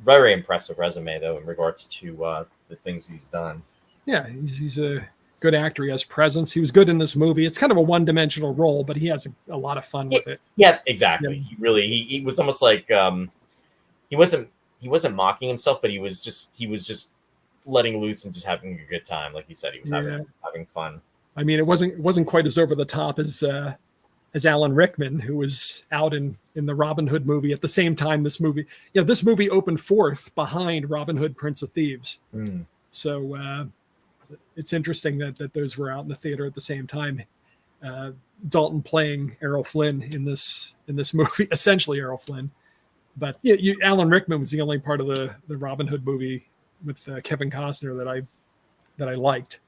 very impressive resume, though, in regards to the things he's done. Yeah, he's a good actor. He has presence. He was good in this movie. It's kind of a one-dimensional role, but he has a lot of fun with it. Yeah, exactly. Yeah. He was almost like he wasn't mocking himself, but he was just letting loose and just having a good time. Like you said, he was having fun. I mean, it wasn't quite as over the top as Alan Rickman, who was out in the Robin Hood movie at the same time this movie. This movie opened fourth behind Robin Hood, Prince of Thieves. Mm. So it's interesting that those were out in the theater at the same time. Dalton playing Errol Flynn in this movie, essentially Errol Flynn. But Alan Rickman was the only part of the Robin Hood movie with Kevin Costner that I liked.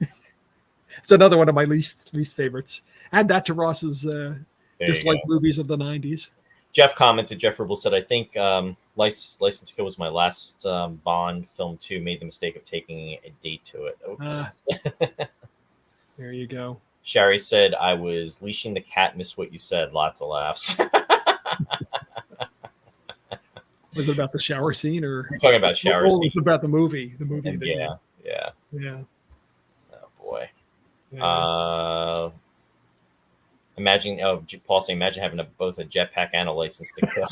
It's another one of my least favorites. Add that to Ross's dislike movies of the 90s. Jeff commented, Jeff Rubel said, I think License to Kill was my last Bond film too. Made the mistake of taking a date to it. Oops. There you go. Sherry said, I was leashing the cat, missed what you said. Lots of laughs. Was it about the shower scene, or you're talking about shower scene? Was it about the movie? The movie. Yeah. Oh boy. Yeah. Imagine, Paul saying, imagine having both a jetpack and a license to kill.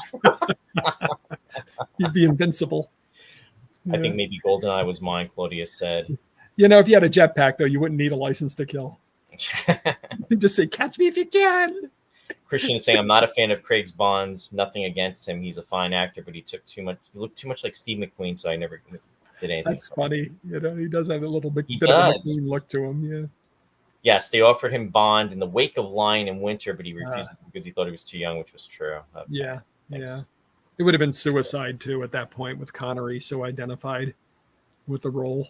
You'd be invincible. I think maybe GoldenEye was mine, Claudia said. If you had a jetpack, though, you wouldn't need a license to kill. You just say, catch me if you can. Christian is saying, I'm not a fan of Craig's Bonds. Nothing against him. He's a fine actor, but he looked too much like Steve McQueen, so I never did anything. That's funny. He does have a little bit of a McQueen look to him, yeah. Yes, they offered him Bond in the wake of Lion in Winter, but he refused because he thought he was too young, which was true. Yeah. It would have been suicide, too, at that point, with Connery so identified with the role.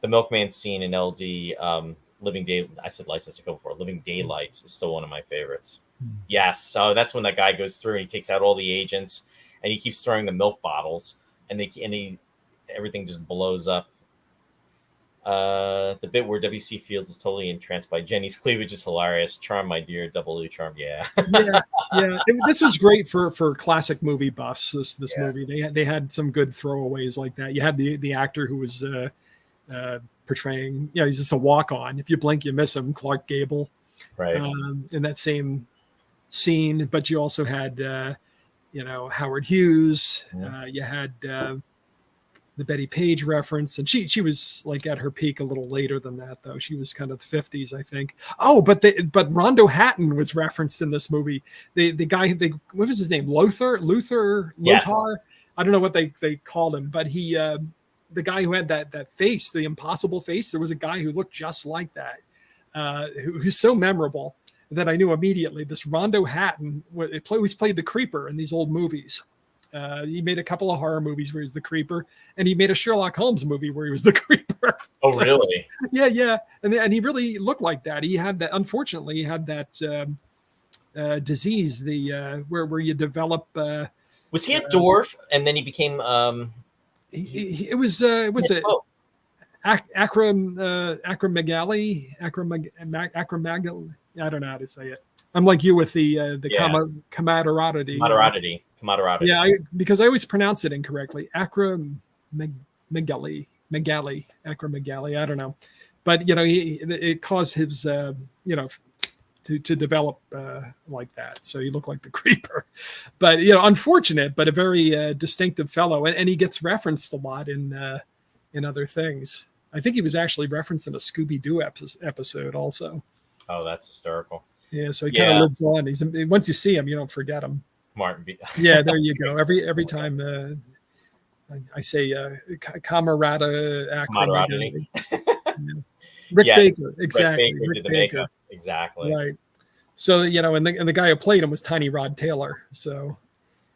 The milkman scene in LD, Living Day, I said License to Kill before, Living Daylights is still one of my favorites. Yes, so that's when that guy goes through and he takes out all the agents and he keeps throwing the milk bottles and everything just blows up. The bit where W.C. Fields is totally entranced by Jenny's cleavage is hilarious. Charm, my dear, doubly charmed. Yeah. This was great for classic movie buffs. This movie, they had some good throwaways like that. You had the actor who was portraying, he's just a walk-on. If you blink, you miss him. Clark Gable, right? In that same scene, but you also had Howard Hughes. You had the Betty Page reference, and she was like at her peak a little later than that, though. She was kind of the 50s, I think. Oh, but Rondo Hatton was referenced in this movie. The guy, what was his name? Lothar. Yes. I don't know what they called him, but he, the guy who had that face, the impossible face. There was a guy who looked just like that, who's so memorable. that I knew immediately. This Rondo Hatton always played the creeper in these old movies. He made a couple of horror movies where he was the creeper, and he made a Sherlock Holmes movie where he was the creeper. Oh, so, really? Yeah. And he really looked like that. He had that. Unfortunately, he had that disease, where you develop. Was he a dwarf, and then he became? It was a acromegaly. I don't know how to say it. I'm like you with the camaraderie. Camaraderie. Yeah, because I always pronounce it incorrectly. Acromegaly. Acromegaly. I don't know, but it caused his to develop like that. So he looked like the creeper, but unfortunate, but a very distinctive fellow, and he gets referenced a lot in other things. I think he was actually referenced in a Scooby-Doo episode also. Oh, that's hysterical. Yeah, so he kind of lives on. Once you see him, you don't forget him. Martin B. Yeah, there you go. Every time I say camaraderie. Rick Baker, exactly. Rick Baker did the makeup, exactly. Right. So and the guy who played him was Tiny Rod Taylor. So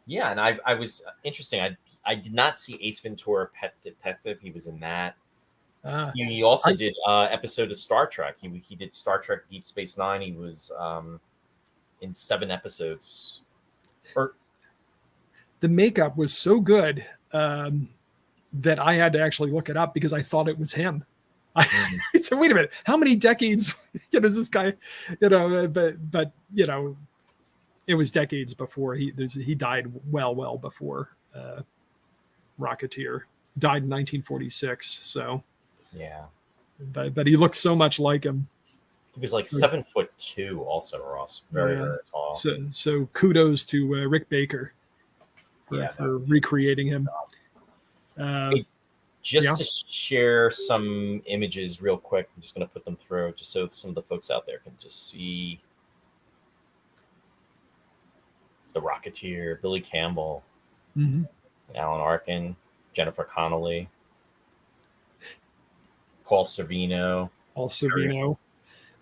yeah, and I was interesting. I did not see Ace Ventura: Pet Detective. He was in that. He also did episode of Star Trek. He did Star Trek Deep Space Nine. He was in 7 episodes. The makeup was so good that I had to actually look it up because I thought it was him. I said, wait a minute, how many decades is this guy? But it was decades before he died well before Rocketeer. He died in 1946. So yeah, but he looks so much like him. He was like 7'2" also, Ross. Very tall. So kudos to Rick Baker for recreating him. To share some images real quick, I'm just going to put them through just so some of the folks out there can just see the Rocketeer, Billy Campbell, Alan Arkin, Jennifer Connelly, Paul Sorvino,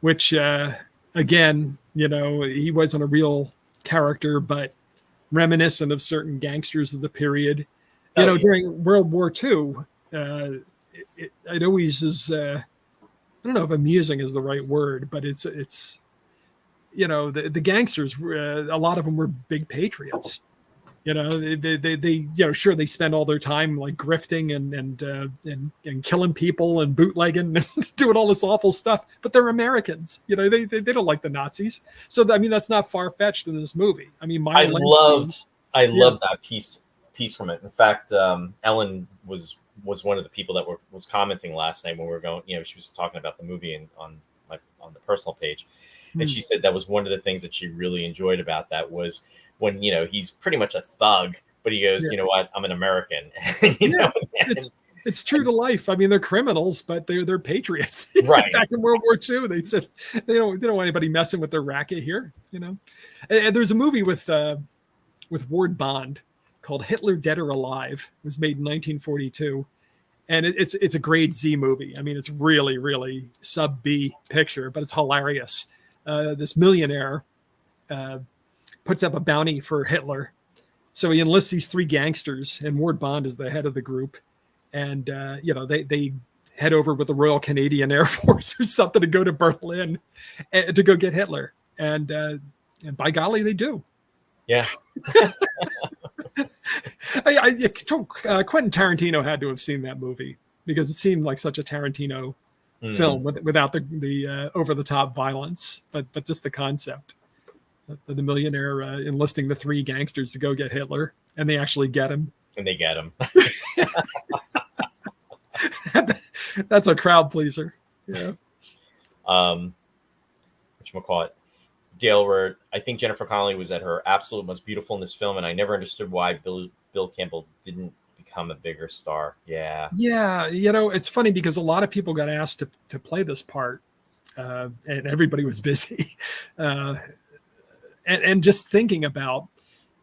which again, he wasn't a real character, but reminiscent of certain gangsters of the period. During World War II, it always is. I don't know if amusing is the right word, but it's the gangsters. A lot of them were big patriots. They sure, they spend all their time like grifting and killing people and bootlegging and doing all this awful stuff, but they're Americans. They don't like the Nazis. So that's not far fetched in this movie. I mean, I loved that piece from it. In fact, Ellen was one of the people that was commenting last night when we were going. She was talking about the movie on the personal page, and she said that was one of the things that she really enjoyed about that was when he's pretty much a thug, but he goes, you know what, I'm an American. It's true to life. I mean, they're criminals, but they're patriots. Right. Back in World War II, they said they don't want anybody messing with their racket here. And there's a movie with Ward Bond called Hitler Dead or Alive. It was made in 1942. And it's a grade Z movie. I mean, it's really, really sub B picture, but it's hilarious. This millionaire puts up a bounty for Hitler. So he enlists these 3 gangsters, and Ward Bond is the head of the group. And, they head over with the Royal Canadian Air Force or something to go to Berlin to go get Hitler. And by golly, they do. Yeah. Quentin Tarantino had to have seen that movie because it seemed like such a Tarantino film without the over-the-top violence, but just the concept. The millionaire enlisting the 3 gangsters to go get Hitler, and they actually get him. And they get him. That's a crowd pleaser. Yeah. Whatchamacallit? Dale wrote, I think Jennifer Connelly was at her absolute most beautiful in this film, and I never understood why Bill Campbell didn't become a bigger star. Yeah. Yeah. It's funny because a lot of people got asked to play this part, and everybody was busy. And just thinking about,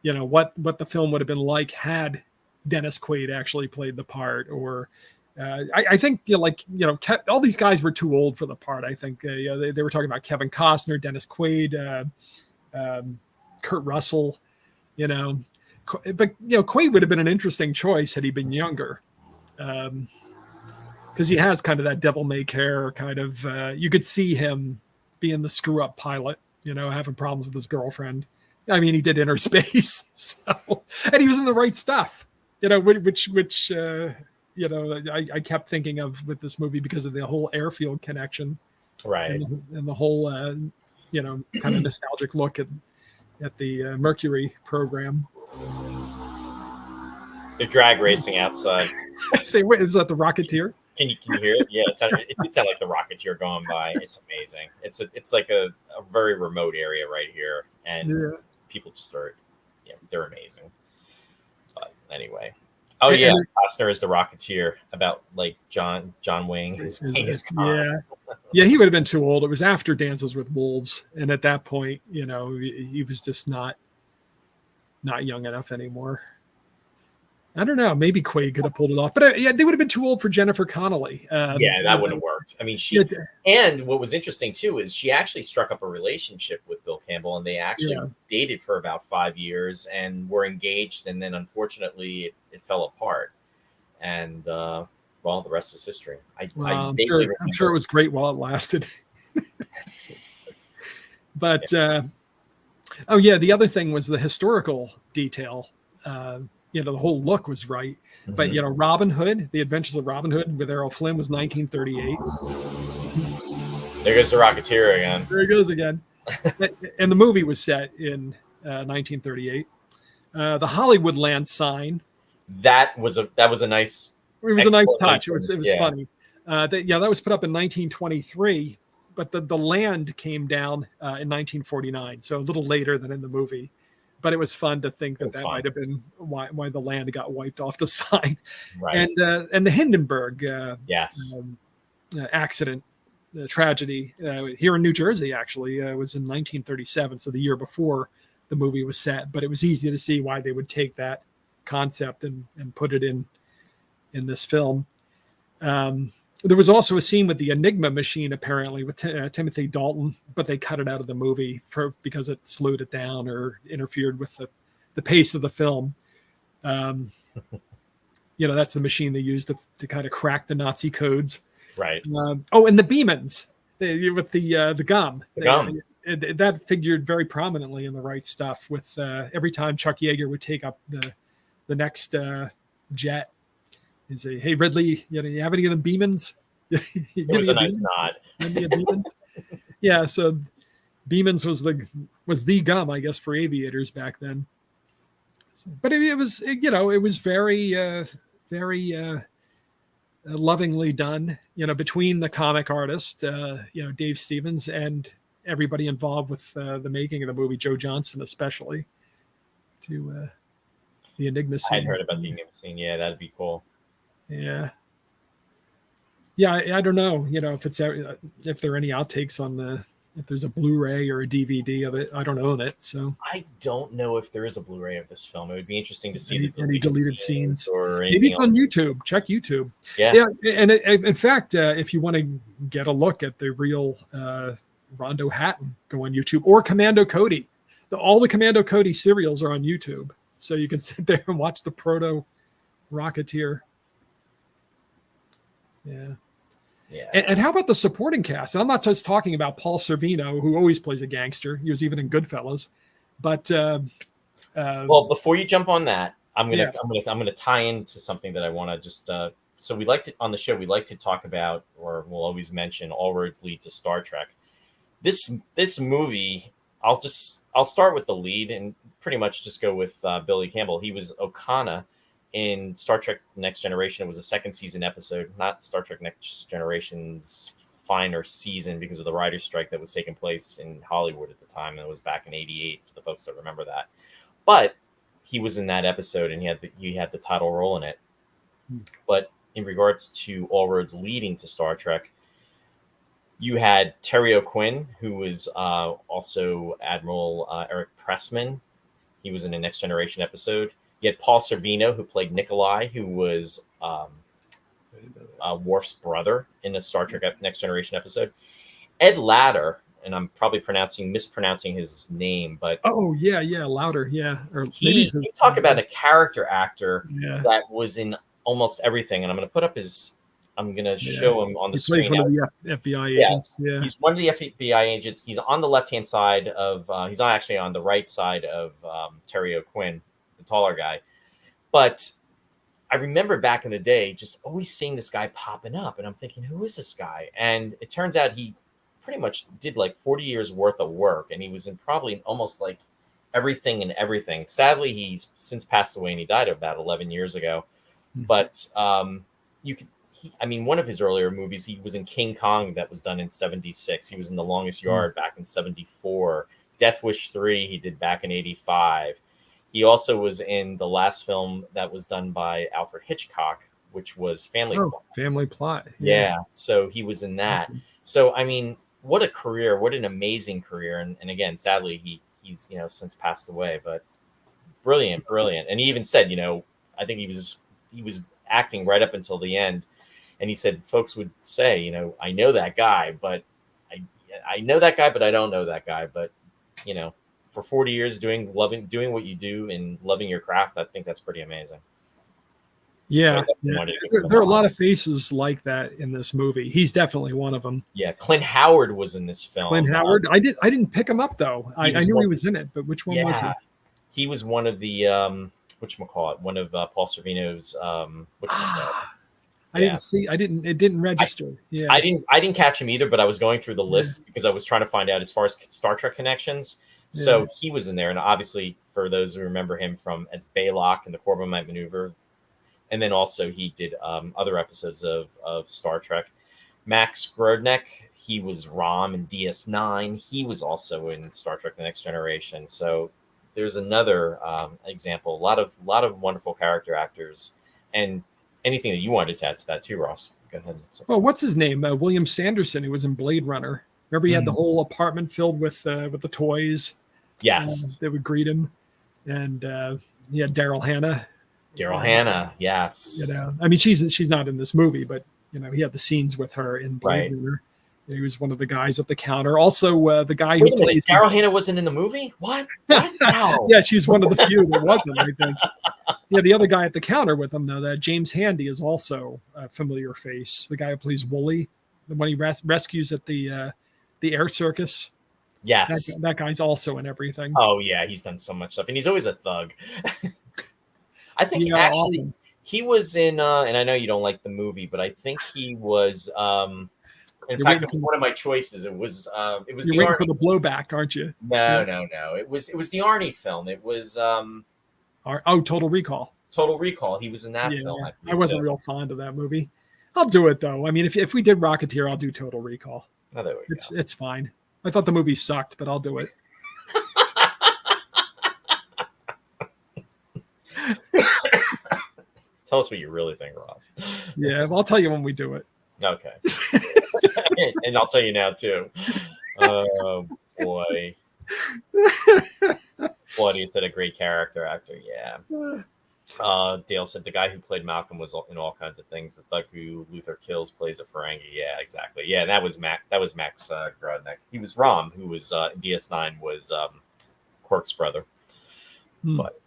what the film would have been like had Dennis Quaid actually played the part, or, I think all these guys were too old for the part. I think they were talking about Kevin Costner, Dennis Quaid, Kurt Russell, but Quaid would have been an interesting choice had he been younger, because he has kind of that devil may care kind of. You could see him being the screw up pilot, having problems with his girlfriend. I mean, he did Inner Space, and he was in The Right Stuff, which I kept thinking of with this movie because of the whole airfield connection, right, and the whole kind of nostalgic look at the Mercury program. They're drag racing outside. Say, wait, is that the Rocketeer? Can you hear it? Yeah, it sounded like the Rocketeer going by. It's amazing. It's like a very remote area right here, and people just they're amazing. But anyway, Costner is the Rocketeer about like John Wayne. Yeah, he would have been too old. It was after Dances with Wolves, and at that point, he was just not young enough anymore. I don't know. Maybe Quaid could have pulled it off, but they would have been too old for Jennifer Connelly. That wouldn't have worked. I mean, and what was interesting too is she actually struck up a relationship with Bill Campbell, and they actually dated for about 5 years and were engaged, and then unfortunately it fell apart. And the rest is history. I'm sure it was great while it lasted. But the other thing was the historical detail. The whole look was right. Mm-hmm. But, Robin Hood, The Adventures of Robin Hood with Errol Flynn was 1938. There goes the Rocketeer again. There he goes again. And the movie was set in 1938. The Hollywoodland sign. That was a nice. It was a nice touch. It was funny. That was put up in 1923, but the land came down in 1949, so a little later than in the movie. But it was fun to think that might have been why the land got wiped off the sign. Right. And the Hindenburg accident, tragedy here in New Jersey actually was in 1937, so the year before the movie was set. But it was easy to see why they would take that concept and put it in this film. There was also a scene with the Enigma machine, apparently, with Timothy Dalton, but they cut it out of the movie because it slowed it down or interfered with the pace of the film. That's the machine they used to kind of crack the Nazi codes. Right. And the Beemans with the gum. The gum. That figured very prominently in The Right Stuff with every time Chuck Yeager would take up the next jet. And say, "Hey Ridley, you have any of the Beemans?" It was a nice nod. Yeah, so Beemans was the gum, I guess, for aviators back then. But it was very very lovingly done. Between the comic artist, Dave Stevens, and everybody involved with the making of the movie, Joe Johnston especially, to the Enigma scene. I hadn't heard about the Enigma scene. Yeah, that'd be cool. Yeah. I don't know. If there are any outtakes on if there's a Blu-ray or a DVD of it. I don't own it, so I don't know if there is a Blu-ray of this film. It would be interesting to see any deleted scenes. Or maybe it's on YouTube. Check YouTube. Yeah. And in fact, if you want to get a look at the real Rondo Hatton, go on YouTube, or Commando Cody. All the Commando Cody serials are on YouTube, so you can sit there and watch the proto Rocketeer. Yeah. And how about the supporting cast? And I'm not just talking about Paul Sorvino, who always plays a gangster. He was even in Goodfellas. But well, before you jump on that, I'm gonna tie into something that I want to just. So we like to on the show. We like to talk about, or we'll always mention, all roads lead to Star Trek. This movie, I'll start with the lead and pretty much just go with Billy Campbell. He was Okana in Star Trek Next Generation. It was a second season episode, not Star Trek Next Generation's final season because of the writer's strike that was taking place in Hollywood at the time. And it was back in '88 for the folks that remember that. But he was in that episode and he had the title role in it. But in regards to all roads leading to Star Trek, you had Terry O'Quinn, who was also Admiral Eric Pressman. He was in a Next Generation episode. You had Paul Sorvino, who played Nikolai, who was Worf's brother in a Star Trek Next Generation episode. Ed Latter, and I'm probably mispronouncing his name, but oh yeah, Louder, yeah, or maybe he you talk about a character actor yeah, that was in almost everything. And I'm going to put up I'm going to show him on the he plays screen. one of the FBI Yeah, agents. Yeah, he's one of the FBI agents. He's on the left-hand side of, he's actually on the right side of Terry O'Quinn, the taller guy. But I remember back in the day just always seeing this guy popping up, and I'm thinking, who is this guy? And it turns out he pretty much did like 40 years worth of work, and he was in probably almost like everything and everything. Sadly, he's since passed away, and he died about 11 years ago. But one of his earlier movies, he was in King Kong, that was done in 76. He was in The Longest Yard back in 74. Death Wish 3 he did back in 85. He also was in the last film that was done by Alfred Hitchcock, which was Family Plot. Family Plot. Yeah, so he was in that. So, I mean, what a career, what an amazing career. And again, sadly, he's since passed away, but brilliant. And he even said, I think he was acting right up until the end. And he said, folks would say, I know that guy, but I know that guy, but I don't know that guy. But, for 40 years doing what you do and loving your craft, I think that's pretty amazing. Yeah, there are a lot of faces like that in this movie. He's definitely one of them. Yeah, Clint Howard was in this film. Clint Howard, I didn't pick him up though. I knew he was in it, but which one was he? He was one of the whatchamacallit, one of Paul Sorvino's. It didn't register. I didn't catch him either, but I was going through the list because I was trying to find out as far as Star Trek connections. So he was in there, and obviously for those who remember him from as Baylock in the Corbomite Maneuver, and then also he did other episodes of Star Trek. Max Grodnick, he was Rom in DS9. He was also in Star Trek: The Next Generation. So there's another example. A lot of wonderful character actors, and anything that you wanted to add to that too, Ross. Go ahead. Well, what's his name? William Sanderson. He was in Blade Runner. Remember, he had the whole apartment filled with the toys. Yes, that would greet him, and he had Daryl Hannah. Yes. I mean, she's not in this movie, but he had the scenes with her in Blade Runner. He was one of the guys at the counter. Also, the guy who plays Daryl Hannah wasn't in the movie. What? No. Yeah, she's one of the few that wasn't. I think. Yeah, the other guy at the counter with him, though, that James Handy is also a familiar face. The guy who plays Wooly, the one he rescues at the air circus. Yes, that guy's also in everything. Oh yeah, he's done so much stuff, and he's always a thug. I think he was in, and I know you don't like the movie, but I think he was. In fact, it was one of my choices. It was. You're waiting for the blowback, aren't you? No. It was the Arnie film. It was. Total Recall. Total Recall. He was in that film. I wasn't real fond of that movie. I'll do it though. I mean, if we did Rocketeer, I'll do Total Recall. Oh, there we go. It's fine. I thought the movie sucked, but I'll do it. Tell us what you really think, Ross. Yeah, I'll tell you when we do it. Okay. And I'll tell you now, too. Oh, boy. Claudia said a great character actor. Yeah. Dale said the guy who played Malcolm was in all kinds of things. The thug who Luther kills plays a Ferengi. Yeah, exactly. Yeah, that was Max Grodnick. He was Rom, who was in DS9 was Quark's brother. But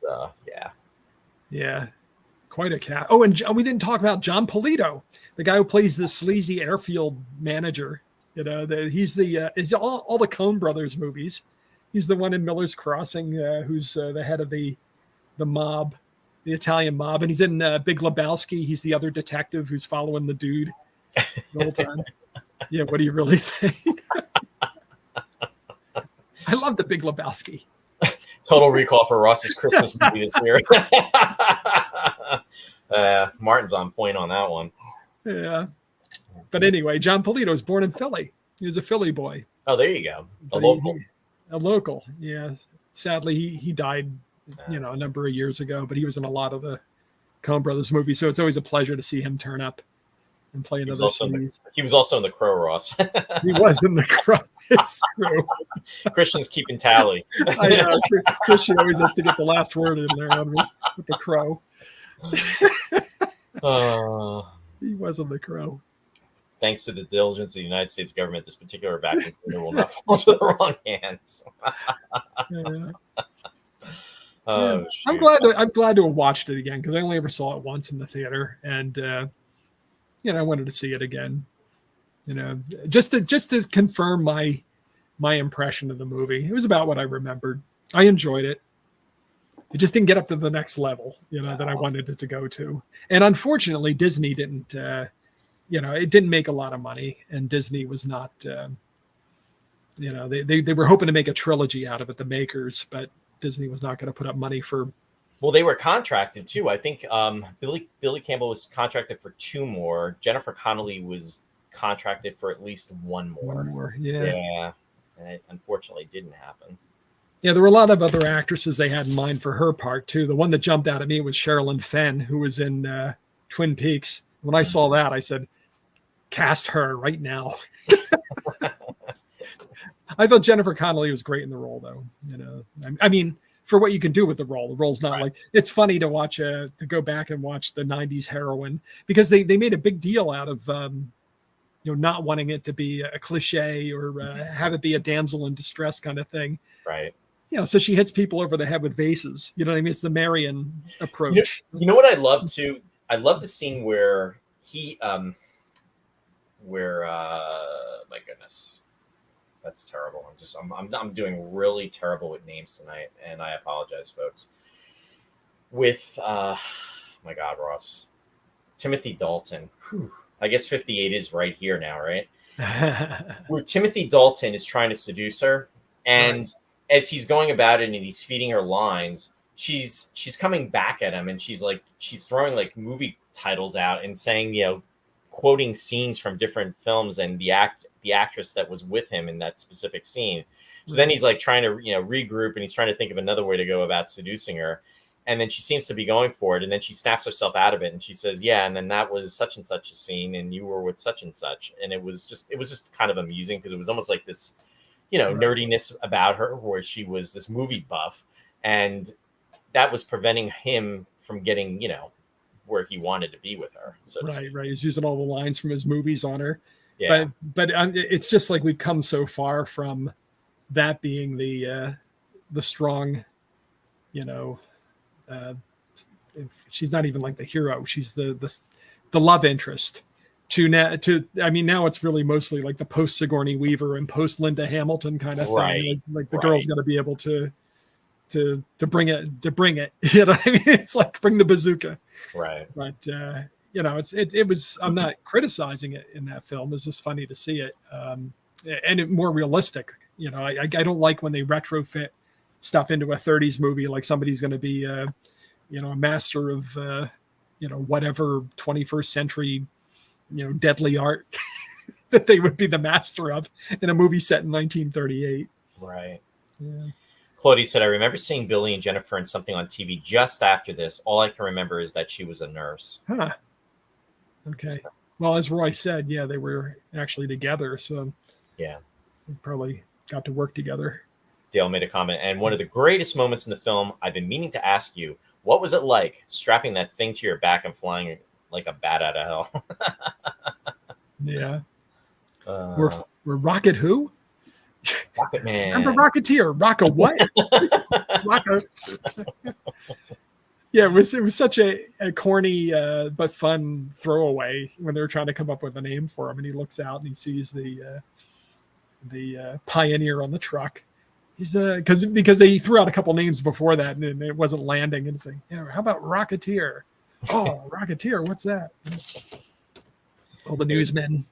yeah, quite a cat. Oh, and we didn't talk about John Polito, the guy who plays the sleazy airfield manager. He's all the Coen Brothers movies. He's the one in Miller's Crossing who's the head of the mob. The Italian mob, and he's in Big Lebowski. He's the other detective who's following the dude the whole time. Yeah, what do you really think? I love the Big Lebowski. Total Recall for Ross's Christmas movie this year. Martin's on point on that one. Yeah, but anyway, John Polito was born in Philly. He was a Philly boy. Oh, there you go. A local. Yeah. Sadly, he died. A number of years ago, but he was in a lot of the Coen Brothers movies, so it's always a pleasure to see him turn up and play another series. He was also in The Crow, Ross. He was in The Crow. It's true. Christian's keeping tally. I know. Christian always has to get the last word in there with The Crow. He wasn't the Crow. Thanks to the diligence of the United States government, this particular vacuum cleaner will not fall into the wrong hands. Yeah. Yeah. Oh, I'm shoot. glad to have watched it again because I only ever saw it once in the theater, and I wanted to see it again. Just to confirm my impression of the movie. It was about what I remembered. I enjoyed it. It just didn't get up to the next level, that I wanted it to go to. And unfortunately, Disney didn't. It didn't make a lot of money, and Disney was not. They were hoping to make a trilogy out of it, the makers, but Disney was not going to put up money for. Well, they were contracted too. I think Billy Campbell was contracted for 2 more. Jennifer Connelly was contracted for at least 1 more. One more, yeah. Yeah, and it unfortunately didn't happen. Yeah, there were a lot of other actresses they had in mind for her part too. The one that jumped out at me was Sherilyn Fenn, who was in Twin Peaks. When I saw that, I said, "Cast her right now." I thought Jennifer Connelly was great in the role, though. I mean, for what you can do with the role's not like. It's funny to watch to go back and watch the '90s heroine because they made a big deal out of not wanting it to be a cliche or have it be a damsel in distress kind of thing. Right. So she hits people over the head with vases. You know what I mean? It's the Marion approach. You know what I love too? I love the scene where he, my goodness, that's terrible. I'm doing really terrible with names tonight, and I apologize, folks. With, my God, Ross, Timothy Dalton. Whew. I guess 58 is right here now, right? Where Timothy Dalton is trying to seduce her, and as he's going about it and he's feeding her lines, she's coming back at him, and she's throwing like movie titles out and saying, quoting scenes from different films and the actress that was with him in that specific scene. So then he's like trying to regroup, and he's trying to think of another way to go about seducing her. And then she seems to be going for it, and then she snaps herself out of it, and she says, "Yeah, and then that was such and such a scene, and you were with such and such." And it was just kind of amusing because it was almost like this, nerdiness about her, where she was this movie buff, and that was preventing him from getting, where he wanted to be with her. So right. He's using all the lines from his movies on her. Yeah. But it's just like we've come so far from that being the strong, she's not even like the hero. She's the love interest. Now it's really mostly like the post Sigourney Weaver and post Linda Hamilton kind of thing. Like the girl's got to be able to bring it. You know what I mean? It's like bring the bazooka. Right. But it was. I'm not criticizing it in that film. It's just funny to see it, and it more realistic. I don't like when they retrofit stuff into a '30s movie, like somebody's going to be a master of whatever 21st century deadly art that they would be the master of in a movie set in 1938. Right. Yeah. Claudia said, "I remember seeing Billy and Jennifer in something on TV just after this. All I can remember is that she was a nurse." Huh. Okay. Well, as Roy said, yeah, they were actually together, so yeah, they probably got to work together. Dale made a comment, and one of the greatest moments in the film, I've been meaning to ask you, what was it like strapping that thing to your back and flying like a bat out of hell? Yeah. We're Rocket who? Rocket Man. I'm the Rocketeer. Rock a what? Rocker. Yeah, it was such a corny but fun throwaway when they were trying to come up with a name for him, and he looks out and he sees the Pioneer on the truck. He's because they threw out a couple names before that and it wasn't landing, and saying, how about Rocketeer? Oh, Rocketeer, what's that? All the newsmen.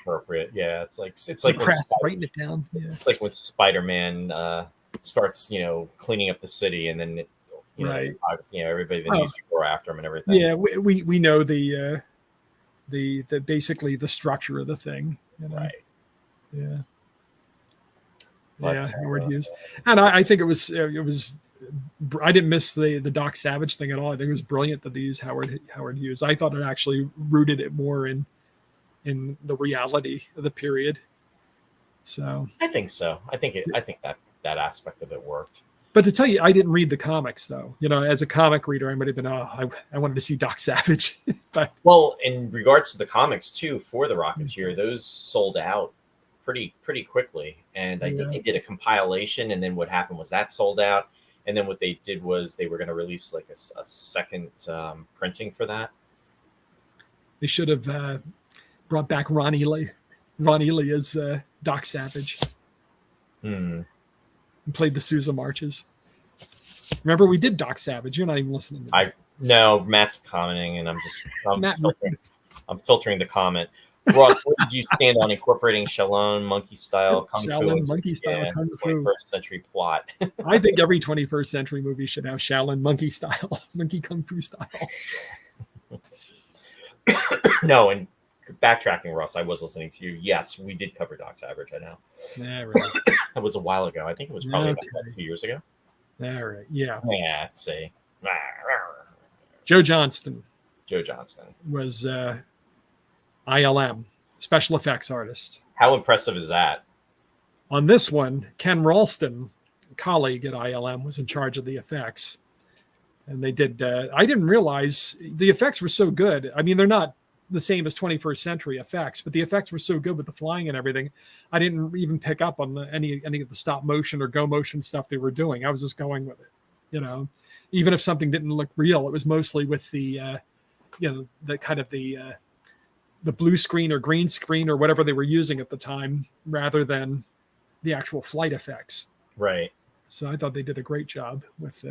Appropriate, yeah. It's like writing it down. Yeah. It's like when Spider-Man starts, cleaning up the city, and then everybody the news go after him and everything. Yeah, we know the basically the structure of the thing. Right. Yeah. But, Howard Hughes, and I think it was. I didn't miss the Doc Savage thing at all. I think it was brilliant that they used Howard Hughes. I thought it actually rooted it more in the reality of the period. So I think so. I think that aspect of it worked. But to tell you, I didn't read the comics, though. As a comic reader, I might have been, I wanted to see Doc Savage. But Well, in regards to the comics too, for the Rocketeer, those sold out pretty quickly, and I think they did a compilation, and then what happened was that sold out, and then what they did was they were going to release like a second printing for that. they should have brought back Ron Ely as Doc Savage and played the Sousa marches. Remember, we did Doc Savage. You're not even listening to me. No, Matt's commenting, and I'm filtering the comment. Ross, where did you stand on incorporating Shaolin monkey style kung fu? Shaolin monkey style kung fu. 21st century plot. I think every 21st century movie should have Shaolin monkey kung fu style. No, and backtracking, Ross, I was listening to you. Yes, we did cover Doc Savage. I know. Yeah, right. That was a while ago. I think it was probably about 2 years ago. All right. Yeah. Yeah. See. Joe Johnston was ILM, special effects artist. How impressive is that? On this one, Ken Ralston, a colleague at ILM, was in charge of the effects. And they did, I didn't realize the effects were so good. I mean, they're not the same as 21st century effects, but the effects were so good with the flying and everything. I didn't even pick up on any of the stop motion or go motion stuff they were doing. I was just going with it, even if something didn't look real, it was mostly with the, the kind of the blue screen or green screen or whatever they were using at the time, rather than the actual flight effects. Right. So I thought they did a great job with.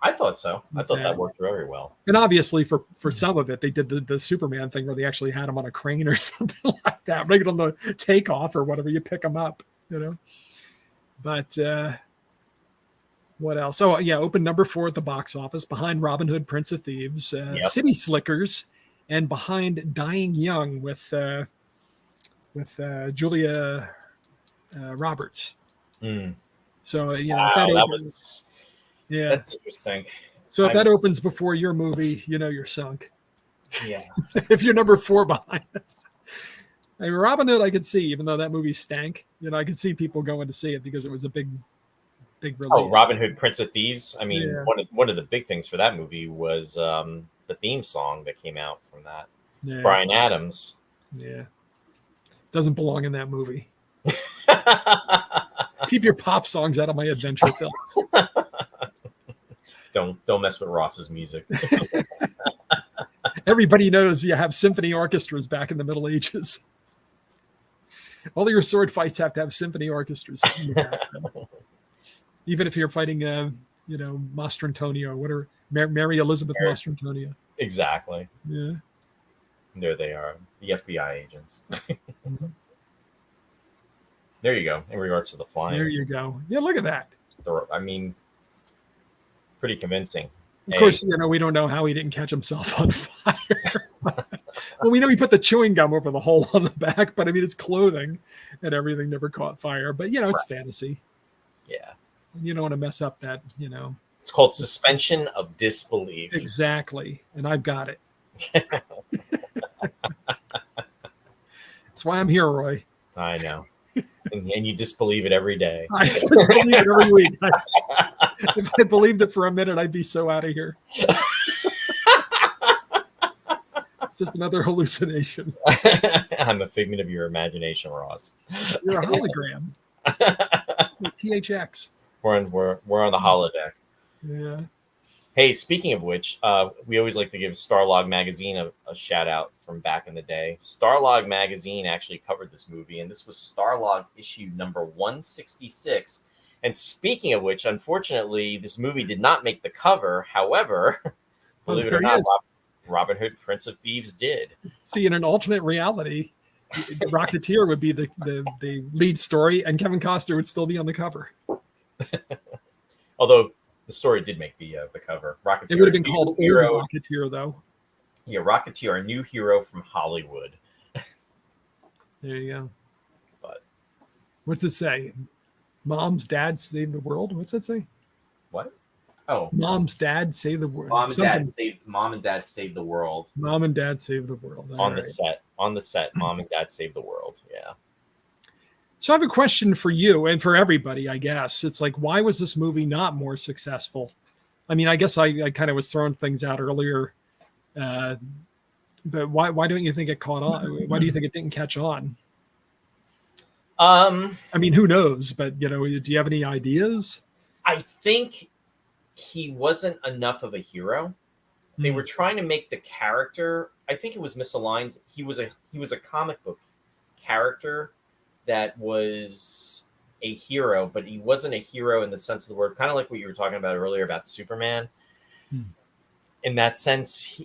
I thought so. I thought that worked very well. And obviously, for some of it, they did the Superman thing where they actually had him on a crane or something like that, right on the takeoff or whatever. You pick him up, But what else? Oh yeah, opened number 4 at the box office, behind Robin Hood, Prince of Thieves, City Slickers, and behind Dying Young with Julia Roberts. So if that opens, that's interesting. So if that opens before your movie, you're sunk. Yeah. If you're number 4 behind. I mean, Robin Hood, I could see, even though that movie stank. I could see people going to see it because it was a big release. Oh, Robin Hood, Prince of Thieves. I mean, one of the big things for that movie was the theme song that came out from that. Yeah. Bryan Adams. Yeah. Doesn't belong in that movie. Keep your pop songs out of my adventure films. Don't mess with Ross's music. Everybody knows you have symphony orchestras back in the Middle Ages. All your sword fights have to have symphony orchestras. Even if you're fighting, Mastrantonio, whatever, Mary Elizabeth Mastrantonio. Exactly. Yeah. There they are, the FBI agents. There you go. In regards to the flying. There you go. Yeah, look at that. I mean, pretty convincing. Of course, we don't know how he didn't catch himself on fire. Well, we know he put the chewing gum over the hole on the back, but I mean, his clothing and everything never caught fire. But, it's fantasy. Yeah. And you don't want to mess up that, It's called suspension of disbelief. Exactly. And I've got it. That's why I'm here, Roy. I know. And you disbelieve it every day. I disbelieve it every week. If I believed it for a minute, I'd be so out of here. It's just another hallucination. I'm a figment of your imagination, Ross. You're a hologram. THX. We're on the holodeck. Yeah. Hey, speaking of which, we always like to give Starlog Magazine a shout out from back in the day. Starlog Magazine actually covered this movie, and this was Starlog issue number 166. And speaking of which, unfortunately, this movie did not make the cover. However, believe it or not, Robin Hood, Prince of Thieves did. See, in an alternate reality, the Rocketeer would be the lead story, and Kevin Costner would still be on the cover. Although the story did make the cover. Rocketeer. It would have been called Hero Rocketeer, though. Yeah, Rocketeer, a new hero from Hollywood. There you go. But what's it say? Mom's dad saved the world. What's that say? What? Oh, Mom's dad saved the world. Mom and dad saved the world. Mom and dad saved the world. On the set, Mom and Dad saved the world. Yeah. So I have a question for you and for everybody, I guess. It's like, why was this movie not more successful? I mean, I guess I kind of was throwing things out earlier, uh, but why don't you think it caught on? Why do you think it didn't catch on? Um, I mean, who knows? But do you have any ideas? I think he wasn't enough of a hero. They were trying to make the character. I think it was misaligned. He was a comic book character that was a hero, but he wasn't a hero in the sense of the word. Kind of like what you were talking about earlier about Superman. In that sense,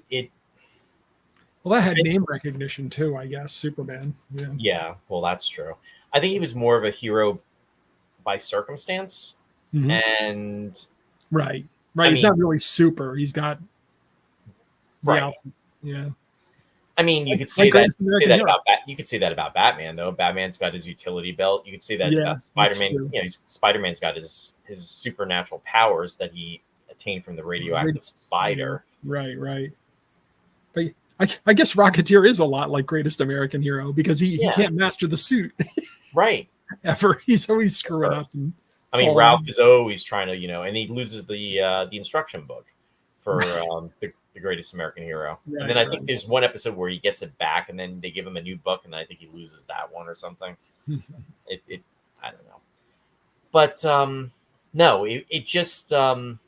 Well, that had name recognition too, I guess. Superman. Yeah. Yeah, well, that's true. I think he was more of a hero by circumstance, and Right. He's not really super. He's got right. Yeah. I mean, you could say that about Batman, though. Batman's got his utility belt. You could say that about Spider-Man. Spider-Man's got his supernatural powers that he attained from the radioactive spider. Right. But I guess Rocketeer is a lot like Greatest American Hero because he can't master the suit. Right. Ever. He's always screwing up. I mean, Ralph is always trying to, and he loses the instruction book for the Greatest American Hero. Right, and then I think there's one episode where he gets it back, and then they give him a new book, and I think he loses that one or something. I don't know. But no, it just the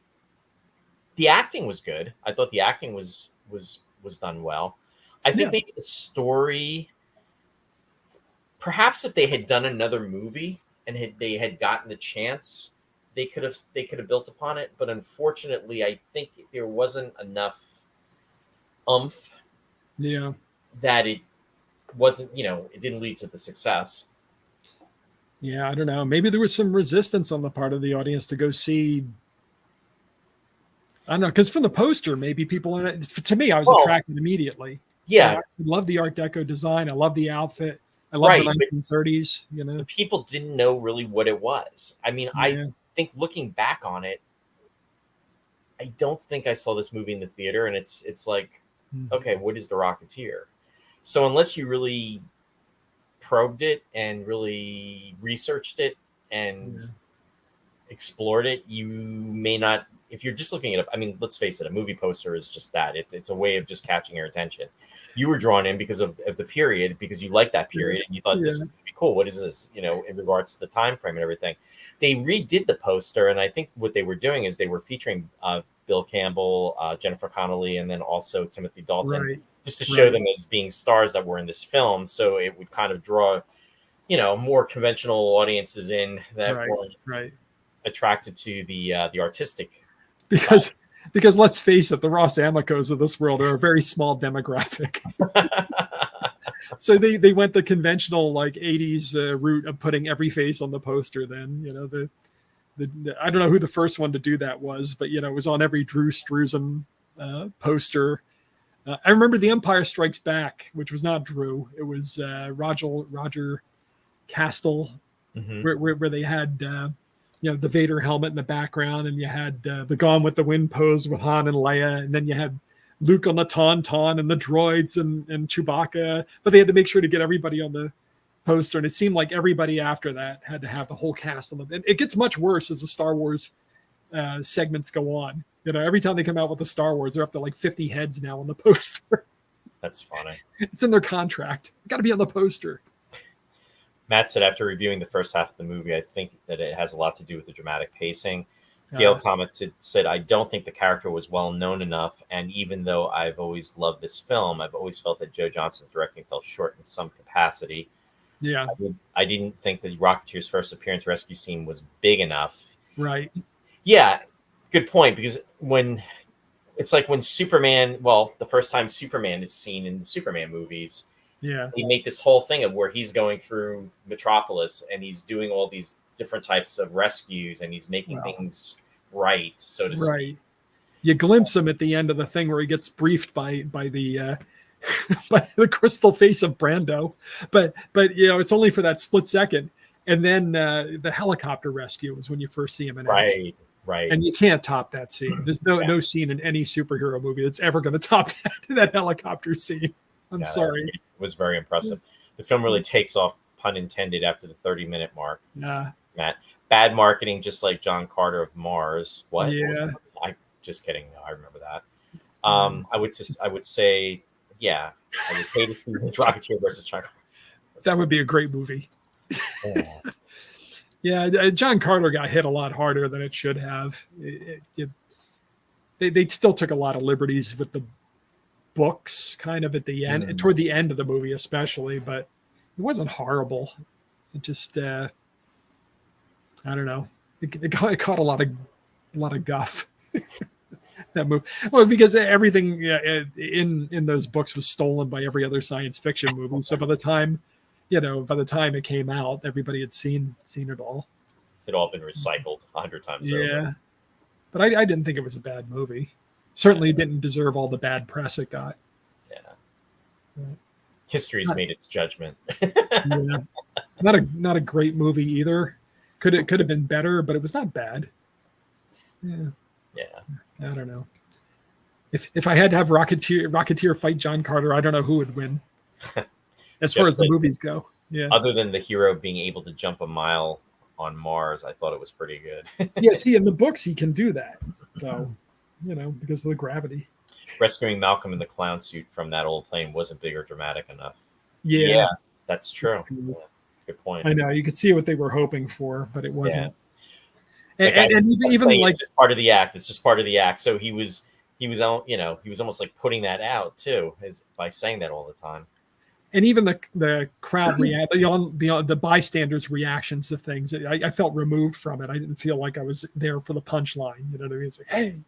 acting was good. I thought the acting was done well. I think maybe the story. Perhaps if they had done another movie and they had gotten the chance, they could have built upon it. But unfortunately, I think there wasn't enough oomph. Yeah. That it wasn't, it didn't lead to the success. Yeah, I don't know. Maybe there was some resistance on the part of the audience to go see. I don't know, because from the poster, maybe people. To me, I was attracted immediately. Yeah, I love the Art Deco design. I love the outfit. I love the 1930s. The people didn't know really what it was. I mean, I think looking back on it, I don't think I saw this movie in the theater, and it's like, okay, what is the Rocketeer? So unless you really probed it and really researched it and explored it, you may not. If you're just looking at it, I mean, let's face it, a movie poster is just that. It's a way of just catching your attention. You were drawn in because of the period, because you liked that period, and you thought this is going to be cool. What is this? In regards to the time frame and everything. They redid the poster, and I think what they were doing is they were featuring Bill Campbell, Jennifer Connelly, and then also Timothy Dalton, just to show them as being stars that were in this film. So it would kind of draw, more conventional audiences in that weren't attracted to the artistic. Because let's face it, the Ross Amicos of this world are a very small demographic. So they went the conventional like 80s route of putting every face on the poster. Then the I don't know who the first one to do that was, but it was on every Drew Struzan poster. I remember The Empire Strikes Back, which was not Drew. It was Roger Castle, where they had. The Vader helmet in the background, and you had the Gone with the Wind pose with Han and Leia, and then you had Luke on the Tauntaun and the droids and Chewbacca, but they had to make sure to get everybody on the poster, and it seemed like everybody after that had to have the whole cast on them. And it gets much worse as the Star Wars segments go on. Every time they come out with the Star Wars, they're up to like 50 heads now on the poster. That's funny. It's in their contract. Got to be on the poster. Matt said after reviewing the first half of the movie, I think that it has a lot to do with the dramatic pacing. Gail said, I don't think the character was well known enough. And even though I've always loved this film, I've always felt that Joe Johnston's directing fell short in some capacity. Yeah. I didn't think that Rocketeer's first appearance rescue scene was big enough. Right. Yeah. Good point. Because when Superman, the first time Superman is seen in the Superman movies, they make this whole thing of where he's going through Metropolis and he's doing all these different types of rescues and he's making things right, so to speak. You glimpse him at the end of the thing where he gets briefed by the by the crystal face of Brando, but it's only for that split second, and then the helicopter rescue is when you first see him in action. Right. And you can't top that scene. There's no scene in any superhero movie that's ever going to top that helicopter scene. I'm sorry. It was very impressive. The film really takes off pun intended, after the 30-minute mark. Nah. Matt, bad marketing, just like John Carter of Mars. What? Yeah. I just kidding. No, I remember that. I would say, yeah, I would hate to see Rocketeer versus John Carter. That would be a great movie. Yeah. Yeah, John Carter got hit a lot harder than it should have. They still took a lot of liberties with the books, kind of at the end, toward the end of the movie, especially. But it wasn't horrible. It just, I don't know. It caught a lot of guff. That movie, well, because everything in those books was stolen by every other science fiction movie. So by the time it came out, everybody had seen it all. It all been recycled 100 times Yeah, over. but I didn't think it was a bad movie. Certainly didn't deserve all the bad press it got. Yeah. Right. History's made its judgment. Yeah. Not a great movie either. Could have been better, but it was not bad. Yeah. Yeah. I don't know. If I had to have Rocketeer fight John Carter, I don't know who would win. As far as the movies go. Yeah. Other than the hero being able to jump a mile on Mars, I thought it was pretty good. Yeah, see, in the books he can do that. So, because of the gravity. Rescuing Malcolm in the clown suit from that old plane wasn't big or dramatic enough. Yeah. That's true. Yeah, good point. I know, you could see what they were hoping for, but it wasn't. Yeah. And even like, it's just part of the act. It's just part of the act. So he was almost like putting that out too, by saying that all the time. And even the crowd the bystanders' reactions to things, I felt removed from it. I didn't feel like I was there for the punchline. You know what I mean? It's like, hey,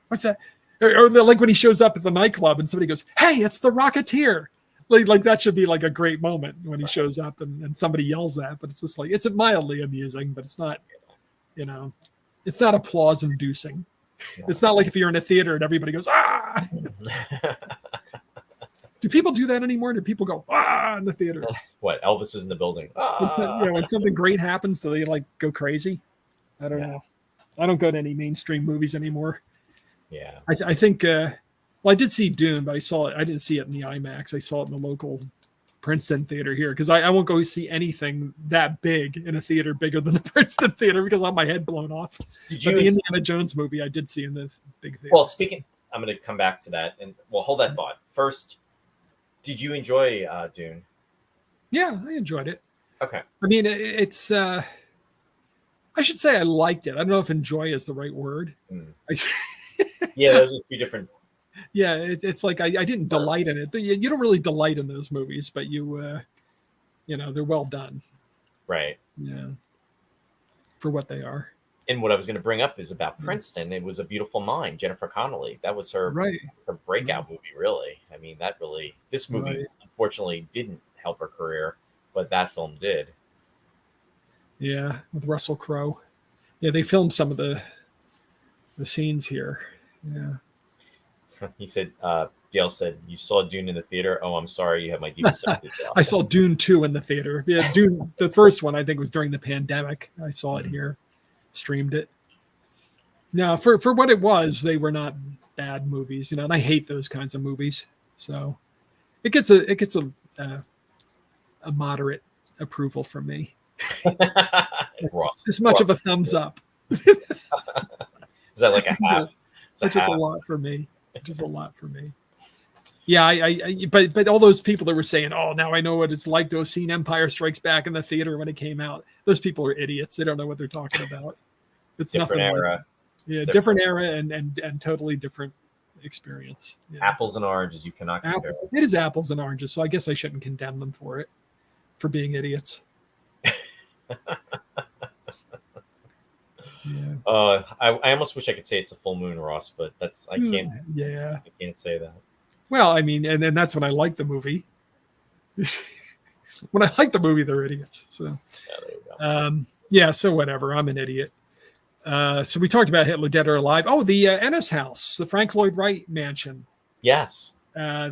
what's that? Or like when he shows up at the nightclub and somebody goes, "Hey, it's the Rocketeer." Like that should be like a great moment when he shows up and somebody yells that. But it's just like, it's mildly amusing, but it's not. It's not applause inducing. It's not like if you're in a theater and everybody goes, "Ah!" Do people do that anymore? Do people go, "Ah!" in the theater? What? Elvis is in the building. Ah! When something great happens, do they like go crazy? I don't know. I don't go to any mainstream movies anymore. Yeah. I think, I did see Dune, but I didn't see it in the IMAX. I saw it in the local Princeton theater here, because I won't go see anything that big in a theater bigger than the Princeton theater because I'll have my head blown off. But the Indiana Jones movie I did see in the big theater. Well, I'm going to come back to that, and hold that thought. First, did you enjoy Dune? Yeah, I enjoyed it. Okay. I mean, it's I should say I liked it. I don't know if enjoy is the right word. Yeah, those are two different. Yeah, it's like I didn't delight in it. You don't really delight in those movies, but they're well done. Right. Yeah. For what they are. And what I was going to bring up is about Princeton. It was A Beautiful Mind, Jennifer Connelly. That was her breakout movie, really. I mean, this movie unfortunately didn't help her career, but that film did. Yeah, with Russell Crowe. Yeah, they filmed some of the scenes here. Yeah. He said, Dale said, "You saw Dune in the theater? Oh, I'm sorry, you have my DVD." I saw Dune 2 in the theater. Yeah, Dune, the first one, I think, was during the pandemic. I saw it here, streamed it. Now, for what it was, they were not bad movies, and I hate those kinds of movies. So it gets a moderate approval from me. This much of a thumbs up. Is that like a half? Which is a lot for me. Just a lot for me. Yeah, but all those people that were saying, "Oh, now I know what it's like to have seen Empire Strikes Back in the theater when it came out," those people are idiots. They don't know what they're talking about. It's different nothing era. Like, yeah, different era and totally different experience. Yeah. Apples and oranges, you cannot compare. It is apples and oranges, so I guess I shouldn't condemn them for being idiots. Yeah. I almost wish I could say it's a full moon, Ross, but I can't. Yeah, I can't say that. Well, I mean, and then that's when I like the movie. When I like the movie, they're idiots. So, there you go. Yeah. So whatever. I'm an idiot. So we talked about Hitler, Dead or Alive. Oh, the Ennis House, the Frank Lloyd Wright mansion. Yes. I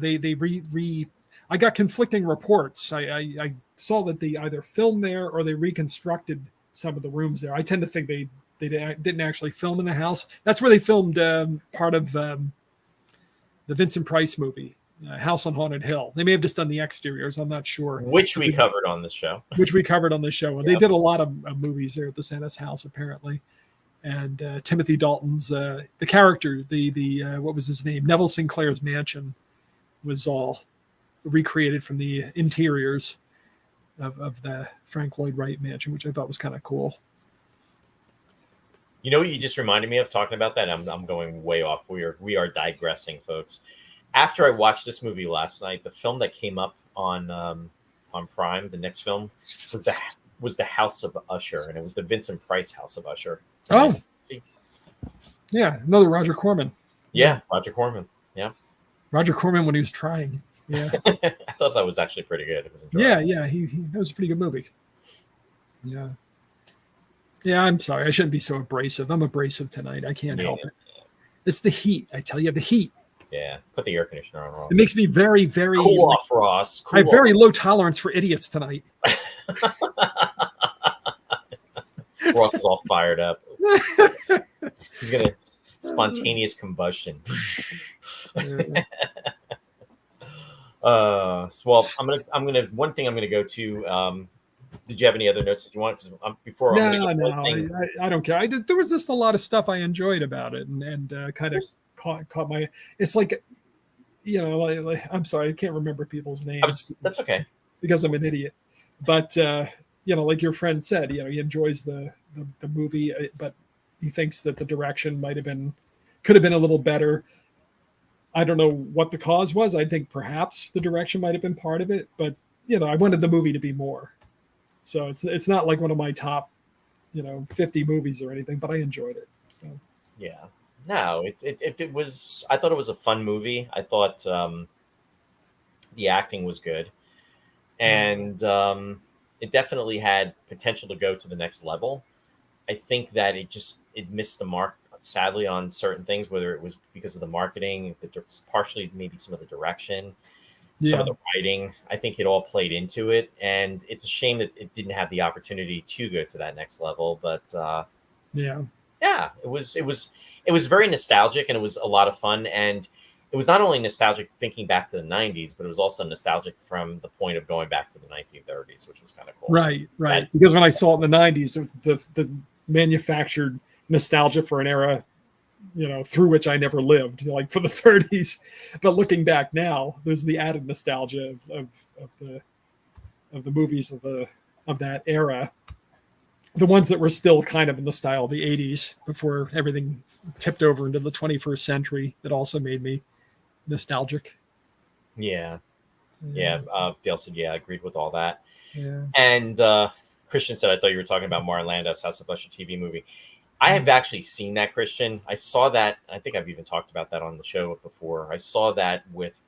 got conflicting reports. I saw that they either filmed there or they reconstructed some of the rooms there. I tend to think they didn't actually film in the house. That's where they filmed part of the Vincent Price movie, House on Haunted Hill. They may have just done the exteriors. I'm not sure. Which we covered on this show. Which we covered on the show. Yep. They did a lot of movies there at the Santa's house, apparently. And Timothy Dalton's the character, the what was his name? Neville Sinclair's mansion was all recreated from the interiors of the Frank Lloyd Wright mansion, which I thought was kind of cool. You know what you just reminded me of talking about that? I'm going way off. We are digressing, folks. After I watched this movie last night, the film that came up on Prime, the next film was the House of Usher, and it was the Vincent Price House of Usher. Oh, yeah, another Roger Corman. Yeah, Roger Corman. Yeah, Roger Corman when he was trying. Yeah, I thought that was actually pretty good. It was yeah. He that was a pretty good movie. Yeah. Yeah, I'm sorry. I shouldn't be so abrasive. I'm abrasive tonight. I can't help it. It's the heat. I tell you, the heat. Yeah, put the air conditioner on, Ross. It makes me very, very cool off, Ross. I have very low tolerance for idiots tonight. Ross is all fired up. He's gonna spontaneous combustion. Well, I'm gonna one thing I'm gonna go to. Did you have any other notes that you want? Because before I don't care. There was just a lot of stuff I enjoyed about it, and kind of caught my. It's like, I'm sorry, I can't remember people's names. That's okay, because I'm an idiot. But like your friend said, he enjoys the movie, but he thinks that the direction could have been a little better. I don't know what the cause was. I think perhaps the direction might have been part of it, but I wanted the movie to be more. So it's not like one of my top, 50 movies or anything, but I enjoyed it. So yeah, no, it was. I thought it was a fun movie. I thought the acting was good, and it definitely had potential to go to the next level. I think that it missed the mark, sadly, on certain things, whether it was because of the marketing, partially maybe some of the direction. Some of the writing, I think it all played into it, and it's a shame that it didn't have the opportunity to go to that next level. But it was very nostalgic, and it was a lot of fun. And it was not only nostalgic thinking back to the 90s, but it was also nostalgic from the point of going back to the 1930s, which was kind of cool. Right. Because when I saw it in the 90s, the manufactured nostalgia for an era, through which I never lived, like for the 30s. But looking back now, there's the added nostalgia of the movies of that era. The ones that were still kind of in the style of the 80s before everything tipped over into the 21st century, that also made me nostalgic. Yeah. Dale said, I agreed with all that. Yeah. And Christian said, I thought you were talking about Martin Landau's House of Usher TV movie. I have actually seen that, Christian. I saw that. I think I've even talked about that on the show before. I saw that with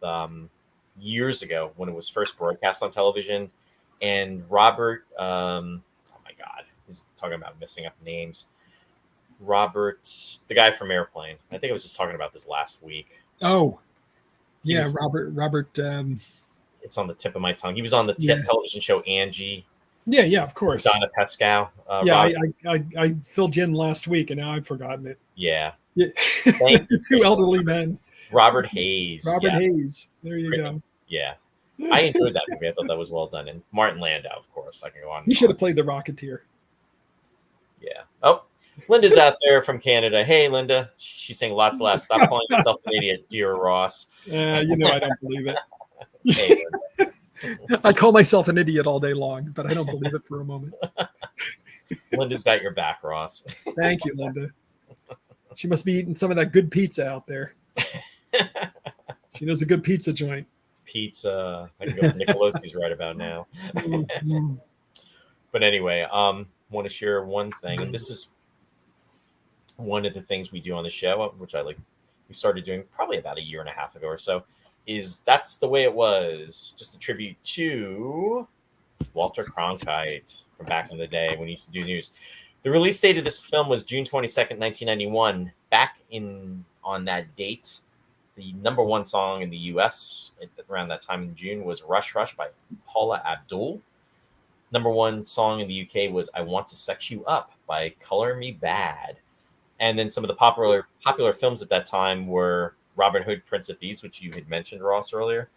years ago when it was first broadcast on television. And Robert, oh my God, he's talking about messing up names. Robert, the guy from Airplane. I think I was just talking about this last week. Oh, yeah, Robert. It's on the tip of my tongue. He was on the television show Angie. Yeah, of course. Donna Pascal. I filled you in last week, and now I've forgotten it. Yeah. Two elderly men. Robert Hayes. Hayes. There you go. Yeah. I enjoyed that movie. I thought that was well done. And Martin Landau, of course. I can go on. He should have played the Rocketeer. Yeah. Oh, Linda's out there from Canada. Hey, Linda. She's saying lots of laughs. Stop calling yourself an idiot, dear Ross. I don't believe it. Hey, I call myself an idiot all day long, but I don't believe it for a moment. Linda's got your back, Ross. Thank you, Linda. She must be eating some of that good pizza out there. She knows a good pizza joint. Pizza. I can go to Nicolosi's right about now. But anyway, want to share one thing, and this is one of the things we do on the show, which we started doing probably about a year and a half ago or so. Is That's the Way It Was, just a tribute to Walter Cronkite from back in the day when he used to do news. The release date of this film was June 22nd, 1991. Back on that date, the number one song in the U.S. around that time in June was Rush Rush by Paula Abdul. Number one song in the UK was I Want to Sex You Up by Color Me Bad. And then some of the popular films at that time were Robin Hood, Prince of Thieves, which you had mentioned, Ross, earlier.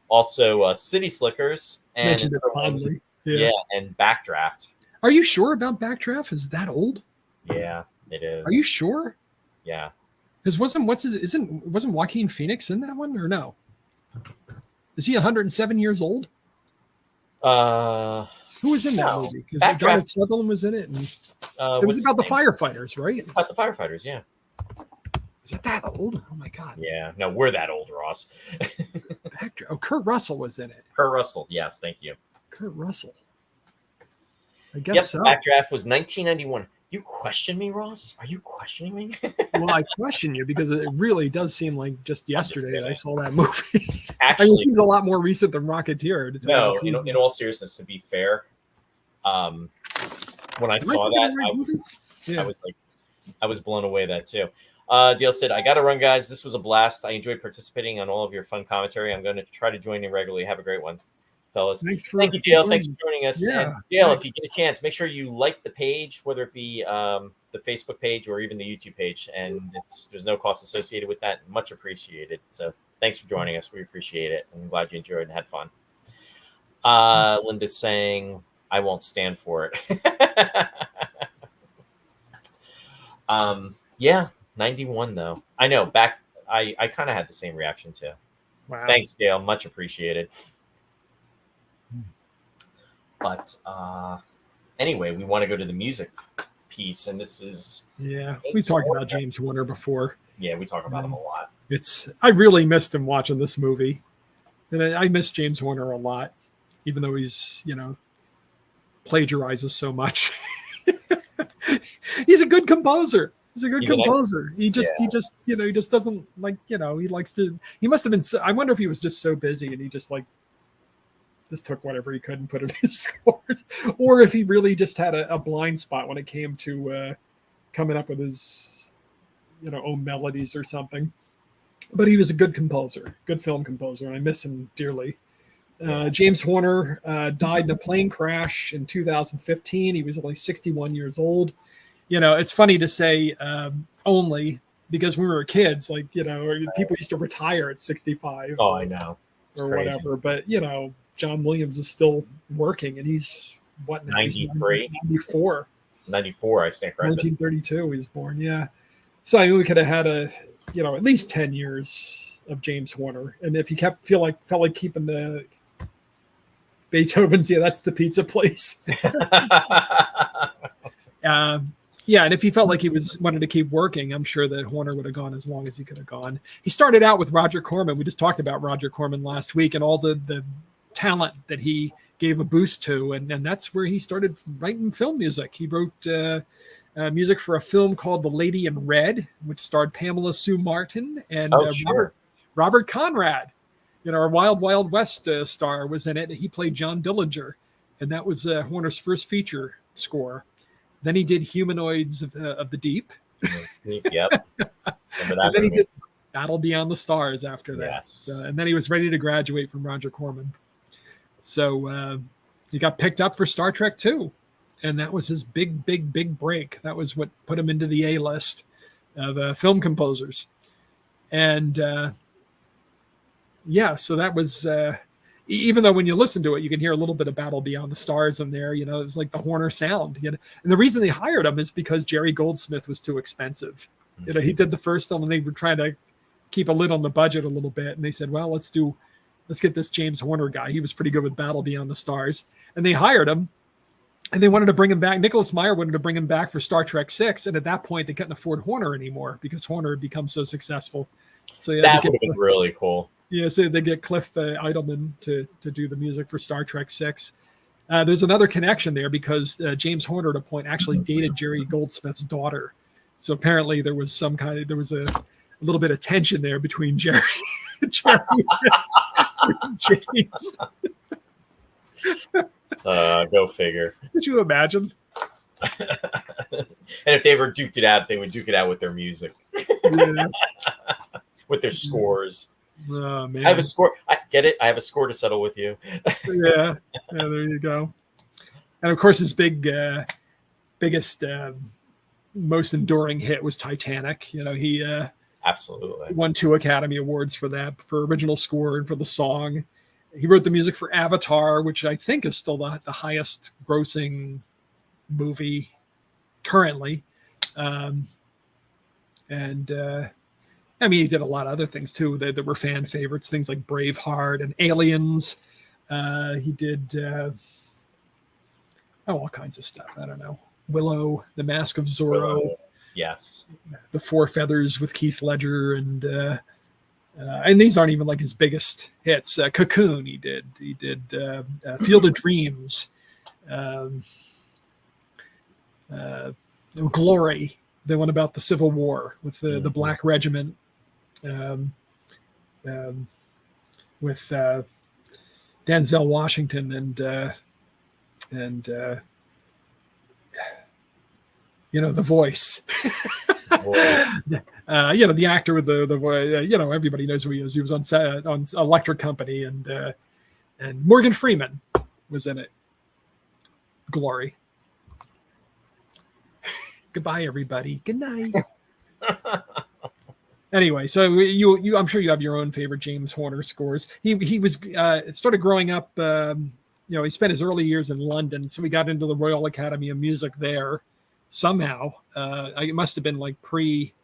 Also, City Slickers and Mentioned it fondly. Yeah, and Backdraft. Are you sure about Backdraft? Is that old? Yeah, it is. Are you sure? Yeah. Because wasn't Joaquin Phoenix in that one or no? Is he 107 years old? Who was in that movie? Because Donald Sutherland was in it, and it was about the firefighters, right? It's about the firefighters, yeah. Is it that old? Oh my god! Yeah, no, we're that old, Ross. Kurt Russell was in it. Kurt Russell, yes, thank you. Kurt Russell. I guess so. Backdraft was 1991. You question me, Ross? Are you questioning me? Well, I question you because it really does seem like just yesterday that I saw that movie. Actually, it seems a lot more recent than Rocketeer. No, in all seriousness, to be fair, when I saw that, I was blown away that too. Dale said, "I got to run, guys. This was a blast. I enjoyed participating on all of your fun commentary. I'm going to try to join in regularly. Have a great one, fellas." Thank you, Dale. Thanks for joining us. Yeah, and Dale, if you get a chance, make sure you like the page, whether it be the Facebook page or even the YouTube page. And there's no cost associated with that. Much appreciated. So thanks for joining us. We appreciate it. I'm glad you enjoyed and had fun. Linda's saying, "I won't stand for it." Yeah, 91 though. I know. I kind of had the same reaction too. Wow. Thanks, Dale. Much appreciated. But anyway, we want to go to the music piece, and this is we talked about James Horner before. Yeah, we talk about him a lot. I really missed him watching this movie, and I miss James Horner a lot, even though he's plagiarizes so much. He's a good composer. He's a good composer. He just doesn't like, he likes to, he must have been, I wonder if he was just so busy and he just took whatever he could and put it in his scores, or if he really just had a blind spot when it came to coming up with his, own melodies or something. But he was a good composer, good film composer, and I miss him dearly. James Horner died in a plane crash in 2015. He was only 61 years old. It's funny to say only because when we were kids, people used to retire at 65. Oh, I know. Or crazy. Whatever. But, John Williams is still working, and he's, 93? 94. 94, I think, right? 1932 he was born, yeah. So, we could have had at least 10 years of James Horner. And if you felt like keeping the Beethoven's, that's the pizza place. And if he felt like he wanted to keep working, I'm sure that Horner would have gone as long as he could have gone. He started out with Roger Corman. We just talked about Roger Corman last week and all the talent that he gave a boost to, and that's where he started writing film music. He wrote music for a film called The Lady in Red, which starred Pamela Sue Martin and Robert Conrad. Our Wild Wild West star was in it. He played John Dillinger, and that was Horner's first feature score. Then he did Humanoids of the Deep. Yep. And then he did Battle Beyond the Stars after that. Yes. And then he was ready to graduate from Roger Corman. So he got picked up for Star Trek 2. And that was his big break. That was what put him into the A-list of film composers. And so that was... even though when you listen to it, you can hear a little bit of Battle Beyond the Stars in there. It was like the Horner sound. And the reason they hired him is because Jerry Goldsmith was too expensive. Mm-hmm. He did the first film, and they were trying to keep a lid on the budget a little bit. And they said, well, let's get this James Horner guy. He was pretty good with Battle Beyond the Stars. And they hired him, and they wanted to bring him back. Nicholas Meyer wanted to bring him back for Star Trek 6. And at that point, they couldn't afford Horner anymore because Horner had become so successful. So that would have been really cool. Yeah, so they get Cliff Eidelman to do the music for Star Trek 6. There's another connection there because James Horner at a point actually dated Jerry Goldsmith's daughter. So apparently there was a little bit of tension there between Jerry and James. Go figure. Could you imagine? And if they ever duked it out, they would duke it out with their music. Yeah. With their scores. Oh, man. I have a score. I get it. I have a score to settle with you. Yeah, there you go. And of course, his biggest, most enduring hit was Titanic. He Absolutely. He won 2 Academy Awards for that, for original score and for the song. He wrote the music for Avatar, which I think is still the highest grossing movie currently. And I mean, he did a lot of other things too that were fan favorites, things like Braveheart and Aliens. He did all kinds of stuff. I don't know. Willow, The Mask of Zorro. Yes. The Four Feathers with Keith Ledger, and these aren't even like his biggest hits. Cocoon, he did. He did Field of Dreams, Glory, the one about the Civil War with the Black Regiment, with Denzel Washington and The Voice. The actor with the voice. Everybody knows who he is. He was on Electric Company, and Morgan Freeman was in it. Glory. Goodbye, everybody. Good night. Anyway, so you I'm sure you have your own favorite James Horner scores. He was started growing up. He spent his early years in London, so he got into the Royal Academy of Music there somehow. It must have been like pre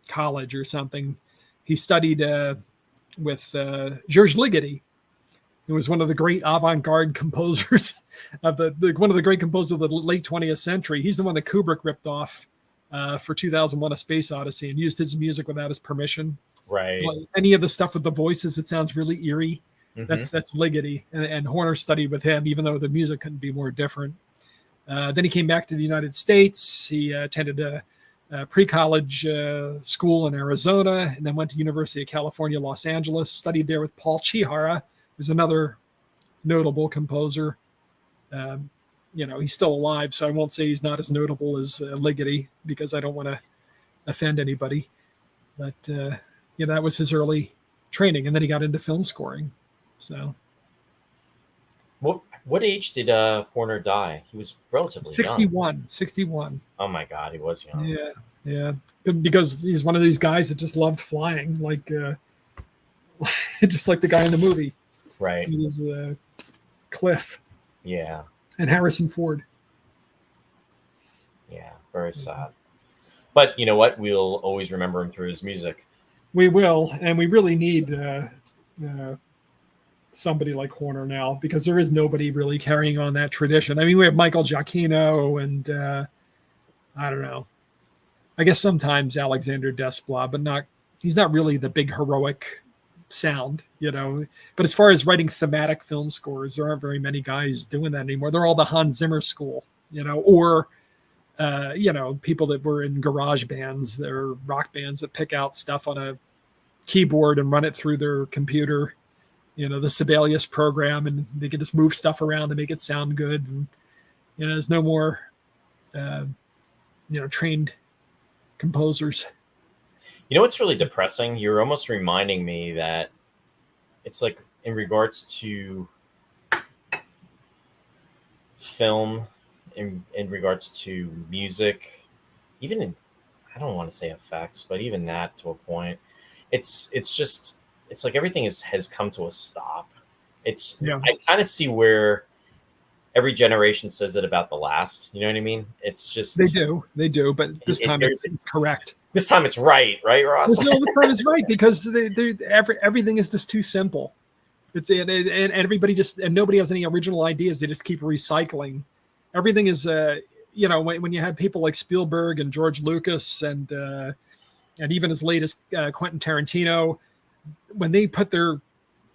college or something. He studied with Georges Ligeti, who was one of the great avant-garde composers of one of the great composers of the late 20th century. He's the one that Kubrick ripped off for 2001: A Space Odyssey and used his music without his permission. Right. Like any of the stuff with the voices, it sounds really eerie. That's Ligeti, and Horner studied with him, even though the music couldn't be more different. Then he came back to the United States. He attended a pre-college school in Arizona, and then went to University of California, Los Angeles, studied there with Paul Chihara, who's another notable composer. He's still alive, so I won't say he's not as notable as Ligeti, because I don't want to offend anybody. But that was his early training, and then he got into film scoring. So, what age did Horner die? He was relatively 61. young. 61. Oh my God, he was young. Yeah. Because he's one of these guys that just loved flying, like just like the guy in the movie. Right. He was Cliff. Yeah. And Harrison Ford. Yeah, very sad. But you know what? We'll always remember him through his music. We will, and we really need somebody like Horner now, because there is nobody really carrying on that tradition. I mean, we have Michael Giacchino, and I don't know. I guess sometimes Alexander Desplat, but he's not really the big heroic sound, But as far as writing thematic film scores, there aren't very many guys doing that anymore. They're all the Hans Zimmer school, or people that were in garage bands, they're rock bands that pick out stuff on a keyboard and run it through their computer, the Sibelius program, and they can just move stuff around to make it sound good. And, there's no more, trained composers. You know what's really depressing? You're almost reminding me that it's like in regards to film, in regards to music, even in, I don't want to say effects, but even that to a point, it's like everything has come to a stop. I kind of see where every generation says it about the last. You know what I mean? It's just they do, but this time it's correct. This time it's right, Ross? This time it's right, because everything is just too simple. And everybody and nobody has any original ideas. They just keep recycling. Everything is, when you have people like Spielberg and George Lucas and even as late as Quentin Tarantino, when they put their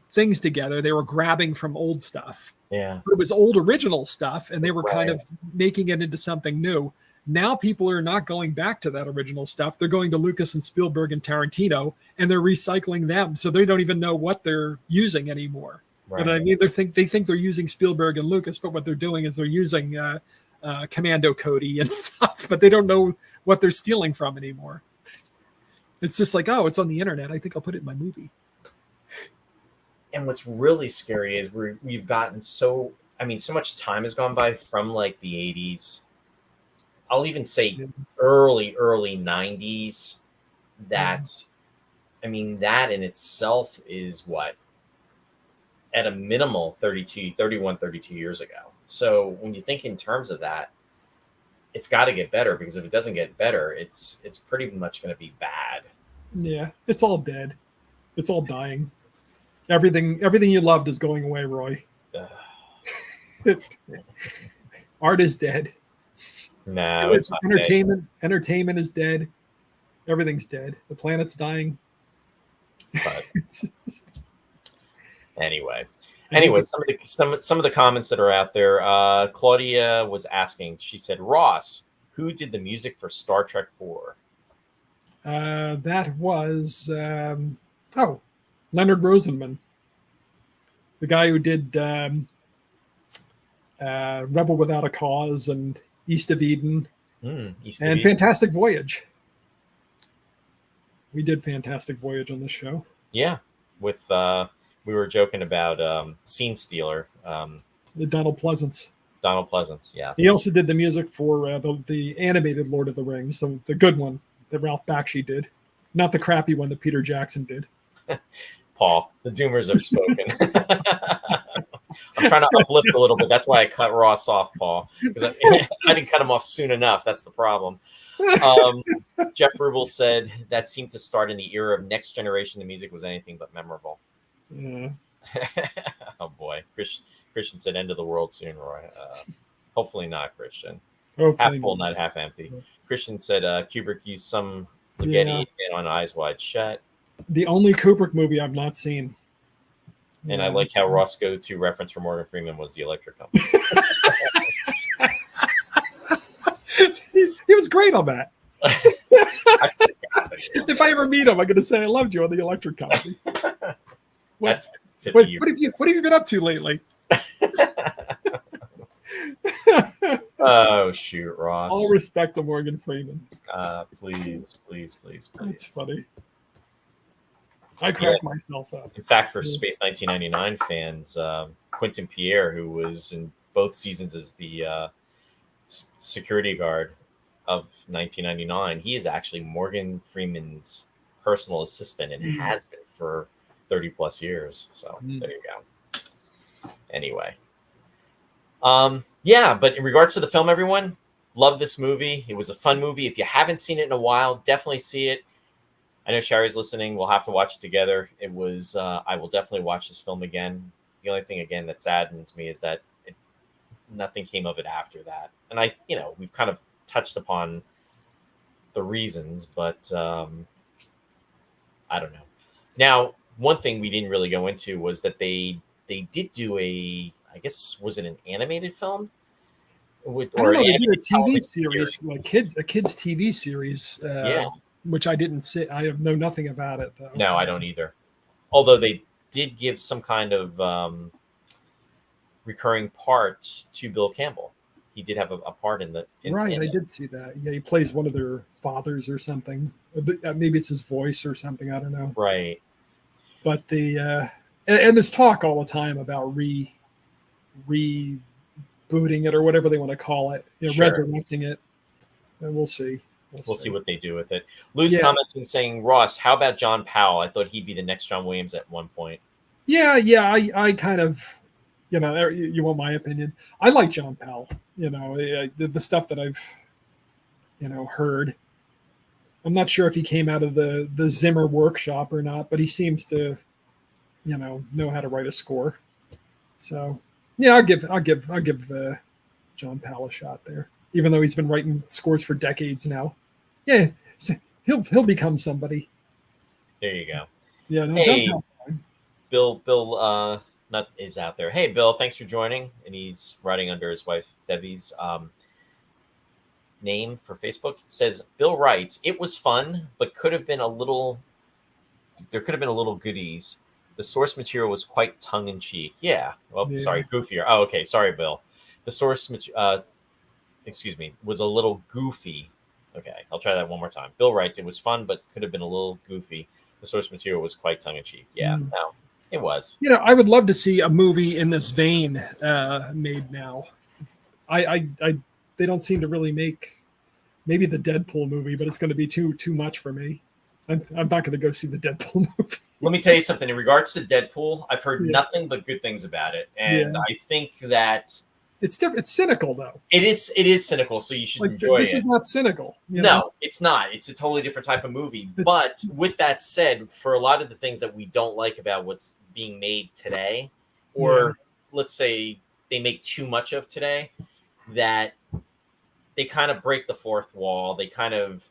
things together, they were grabbing from old stuff. Yeah, it was old original stuff, and they were kind of making it into something new. Now people are not going back to that original stuff. They're going to Lucas and Spielberg and Tarantino, and they're recycling them. So they don't even know what they're using anymore. Right. And I mean, they think they're using Spielberg and Lucas, but what they're doing is they're using Commando Cody and stuff, but they don't know what they're stealing from anymore. It's just like, oh, it's on the internet. I think I'll put it in my movie. And what's really scary is we've gotten so much time has gone by from like the 80s. I'll even say early 90s 90s, that, I mean, that in itself is what, at a minimal 32 years ago. So when you think in terms of that, it's got to get better, because if it doesn't get better, it's pretty much going to be bad. Yeah, it's all dead. It's all dying. Everything you loved is going away, Roy. Art is dead. No, it's not entertainment. Dead. Entertainment is dead. Everything's dead. The planet's dying. But anyway, some of the comments that are out there. Claudia was asking. She said, "Ross, who did the music for Star Trek 4?" That was Leonard Rosenman, the guy who did Rebel Without a Cause and East of Eden and Fantastic Voyage. We did Fantastic Voyage on this show. Yeah, with we were joking about Scene Stealer. Donald Pleasance. Donald Pleasance, yes. He also did the music for the animated Lord of the Rings, the good one that Ralph Bakshi did, not the crappy one that Peter Jackson did. Paul, the Doomers have spoken. I'm trying to uplift a little bit. That's why I cut Ross off, Paul, because I didn't cut him off soon enough. That's the problem. Jeff Rubel said that seemed to start in the era of Next Generation. The music was anything but memorable. Yeah. Oh boy, Christian said end of the world soon, Roy. Hopefully not, Christian. Hopefully half full, not half empty. Yeah. Christian said Kubrick used some spaghetti on Eyes Wide Shut. The only Kubrick movie I've not seen. And I like how Ross' go-to reference for Morgan Freeman was The Electric Company. He was great on that. If I ever meet him, I'm going to say I loved you on The Electric Company. What have you been up to lately? Oh, shoot, Ross. All respect to Morgan Freeman. Please. That's funny. I cracked myself up. In fact, for Space 1999 fans, Quentin Pierre, who was in both seasons as the security guard of 1999, he is actually Morgan Freeman's personal assistant and has been for 30 plus years. So there you go. Anyway. Yeah, but in regards to the film, everyone, love this movie. It was a fun movie. If you haven't seen it in a while, definitely see it. I know Sherry's listening. We'll have to watch it together. It was, I will definitely watch this film again. The only thing, again, that saddens me is that nothing came of it after that. And we've kind of touched upon the reasons, but I don't know. Now, one thing we didn't really go into was that they did do I guess, was it an animated film? They did a TV series, like a kids TV series. Which I didn't see. I know nothing about it, though. No, I don't either. Although they did give some kind of recurring part to Bill Campbell. He did have a part in the. Right, I did see that. Yeah, he plays one of their fathers or something. Maybe it's his voice or something. I don't know. Right. But and there's talk all the time about rebooting it or whatever they want to call it, resurrecting it, and we'll see. We'll see what they do with it. Lou's commenting saying, Ross, how about John Powell? I thought he'd be the next John Williams at one point. Yeah. I kind of, you want my opinion? I like John Powell. The stuff that I've, heard. I'm not sure if he came out of the Zimmer workshop or not, but he seems to, know how to write a score. So, yeah, I'll give John Powell a shot there, even though he's been writing scores for decades now. Yeah, he'll become somebody. There you go. Yeah, no, hey, Bill Nut is out there. Hey, Bill, thanks for joining. And he's writing under his wife Debbie's name for Facebook. It says, Bill writes, it was fun, but there could have been a little goodies. The source material was quite tongue-in-cheek. Yeah. Well, sorry, goofier. Oh, okay. Sorry, Bill. The source material, was a little goofy. Okay, I'll try that one more time. Bill writes, it was fun, but could have been a little goofy. The source material was quite tongue-in-cheek. Yeah, no, it was. I would love to see a movie in this vein made now. They don't seem to really make maybe the Deadpool movie, but it's going to be too much for me. I'm not going to go see the Deadpool movie. Let me tell you something. In regards to Deadpool, I've heard Yeah. nothing but good things about it, and Yeah. I think that It's different. It's cynical though. it is cynical, so you should Like enjoy this it. is not cynical. You know? No, it's not. It's a totally different type of movie. But with that said, for a lot of the things that we don't like about what's being made today, or let's say they make too much of today, that they kind of break the fourth wall. They kind of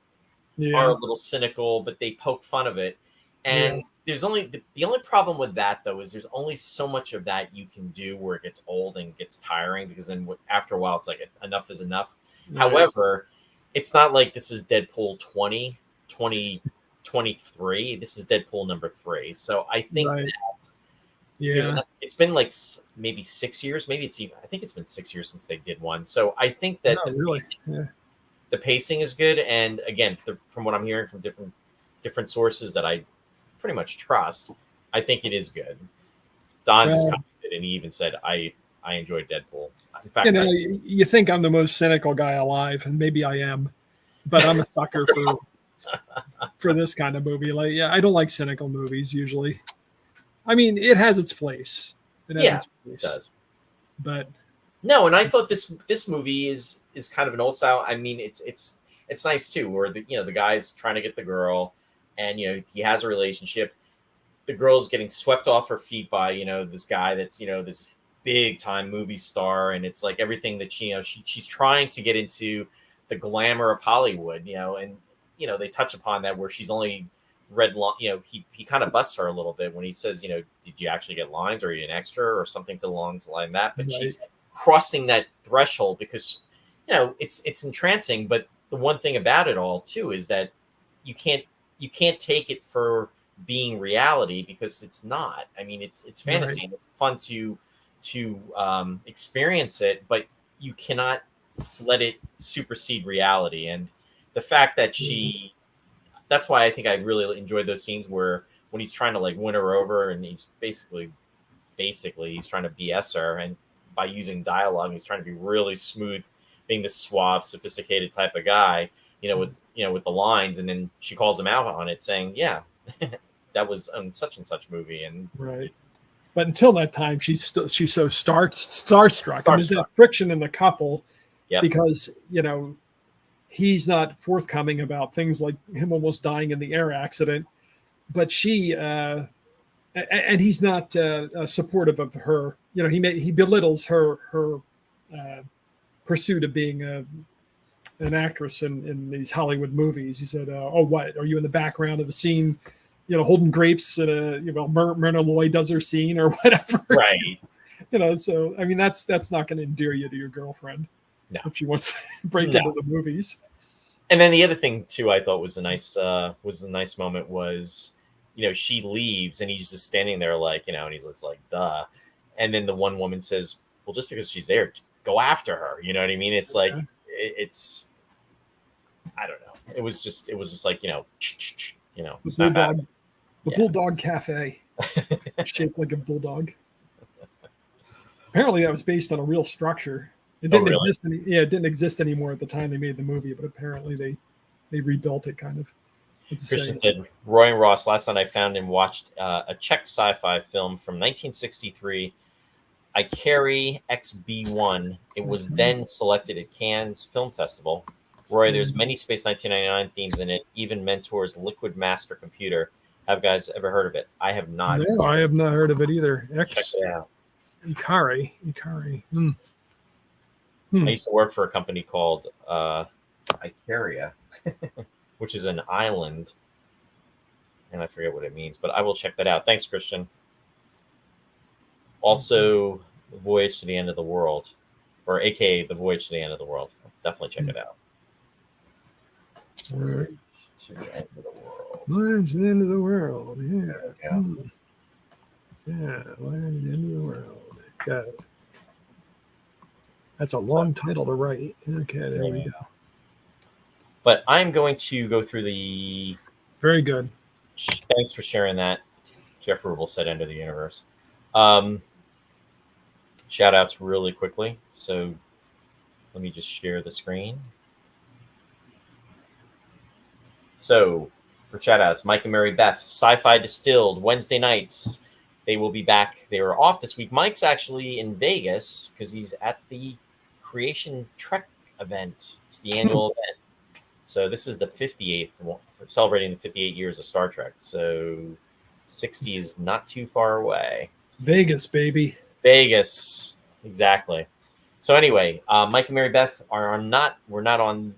are a little cynical, but they poke fun of it. And there's only the only problem with that though is there's only so much of that you can do where it gets old and gets tiring, because then after a while it's like enough is enough. However, it's not like this is Deadpool 2023. This is Deadpool number 3. So I think that it's been like maybe 6 years. Maybe it's even, I think it's been 6 years since they did one. So I think that the pacing is good. And again, from what I'm hearing from different sources that I pretty much trust, I think it is good. Don just commented, and he even said, I enjoyed Deadpool. In fact, you think I'm the most cynical guy alive, and maybe I am, but I'm a sucker for this kind of movie. Like, I don't like cynical movies usually. I mean, it has its place. It does. But no, and I thought this movie is kind of an old style. I mean, it's nice too, where the guy's trying to get the girl, and he has a relationship. The girl's getting swept off her feet by this guy that's this big time movie star, and it's like everything that she's trying to get into the glamour of Hollywood, and they touch upon that where she's only read he kind of busts her a little bit when he says, did you actually get lines, or are you an extra or something along the line of that? But she's crossing that threshold because it's entrancing. But the one thing about it all too is that you can't take it for being reality, because it's not. I mean, it's fantasy and it's fun to experience it, but you cannot let it supersede reality. And the fact that that's why I think I really enjoyed those scenes where when he's trying to like win her over, and he's basically he's trying to BS her, and by using dialogue, he's trying to be really smooth, being this suave, sophisticated type of guy, with the lines, and then she calls him out on it, saying, "Yeah, that was on such and such movie." And but until that time, she's so starstruck, and there's that friction in the couple, because he's not forthcoming about things like him almost dying in the air accident, but she and he's not supportive of her. He belittles her pursuit of being an actress in these Hollywood movies. He said, "Oh, what are you in the background of a scene? Holding grapes at Myrna Loy does her scene or whatever." Right. So I mean, that's not going to endear you to your girlfriend if she wants to break into the movies. And then the other thing too, I thought was a nice moment was, she leaves and he's just standing there like, and he's just like, duh. And then the one woman says, well, just because she's there, go after her. You know what I mean? It's like, it's, I don't know. It was just like, the Bulldog Cafe, shaped like a bulldog. Apparently that was based on a real structure. It didn't exist. It didn't exist anymore at the time they made the movie, but apparently they rebuilt it kind of. Christian said, Roy and Ross, last night I found and watched a Czech sci-fi film from 1963, I Carry XB1. It was then selected at Cannes Film Festival. Roy, there's many Space 1999 themes in it, even Mentor's Liquid Master Computer. Have you guys ever heard of it? I have not. No, I have not heard of it either. Check it out. Ikari. I used to work for a company called Icaria, which is an island, and I forget what it means, but I will check that out. Thanks, Christian. Also, The Voyage to the End of the World, or AKA The Voyage to the End of the World. Definitely check it out. All right. Voyage to the End of the World. Yeah. Yeah, Voyage to the End of the World. Got it. That's a long title to write. Okay, there we go. But I'm going to go through the... Very good. Thanks for sharing that. Jeff Rubel said End of the Universe. Shout outs really quickly. So let me just share the screen. So, for shout outs, Mike and Mary Beth, Sci-Fi Distilled, Wednesday nights. They will be back. They were off this week. Mike's actually in Vegas because he's at the Creation Trek event. It's the annual event. So this is the 58th, celebrating the 58 years of Star Trek. So 60 is not too far away. Vegas, baby. Vegas, exactly. So anyway, Mike and Mary Beth we're not on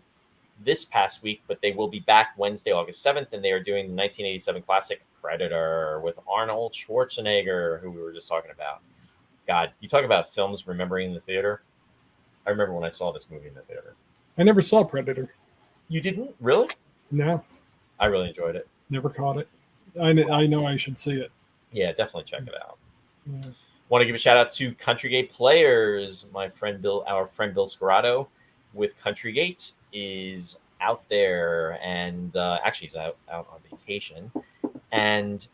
this past week, but they will be back Wednesday, August 7th, and they are doing the 1987 classic Predator with Arnold Schwarzenegger, who we were just talking about. God, you talk about films remembering in the theater. I remember when I saw this movie in the theater. I never saw Predator. You didn't? Really? No. I really enjoyed it. Never caught it. I know I should see it. Yeah, definitely check it out. Yeah. Want to give a shout out to Country Gate Players. Our friend Bill Scarrato with Country Gate is out there, and actually he's out on vacation. And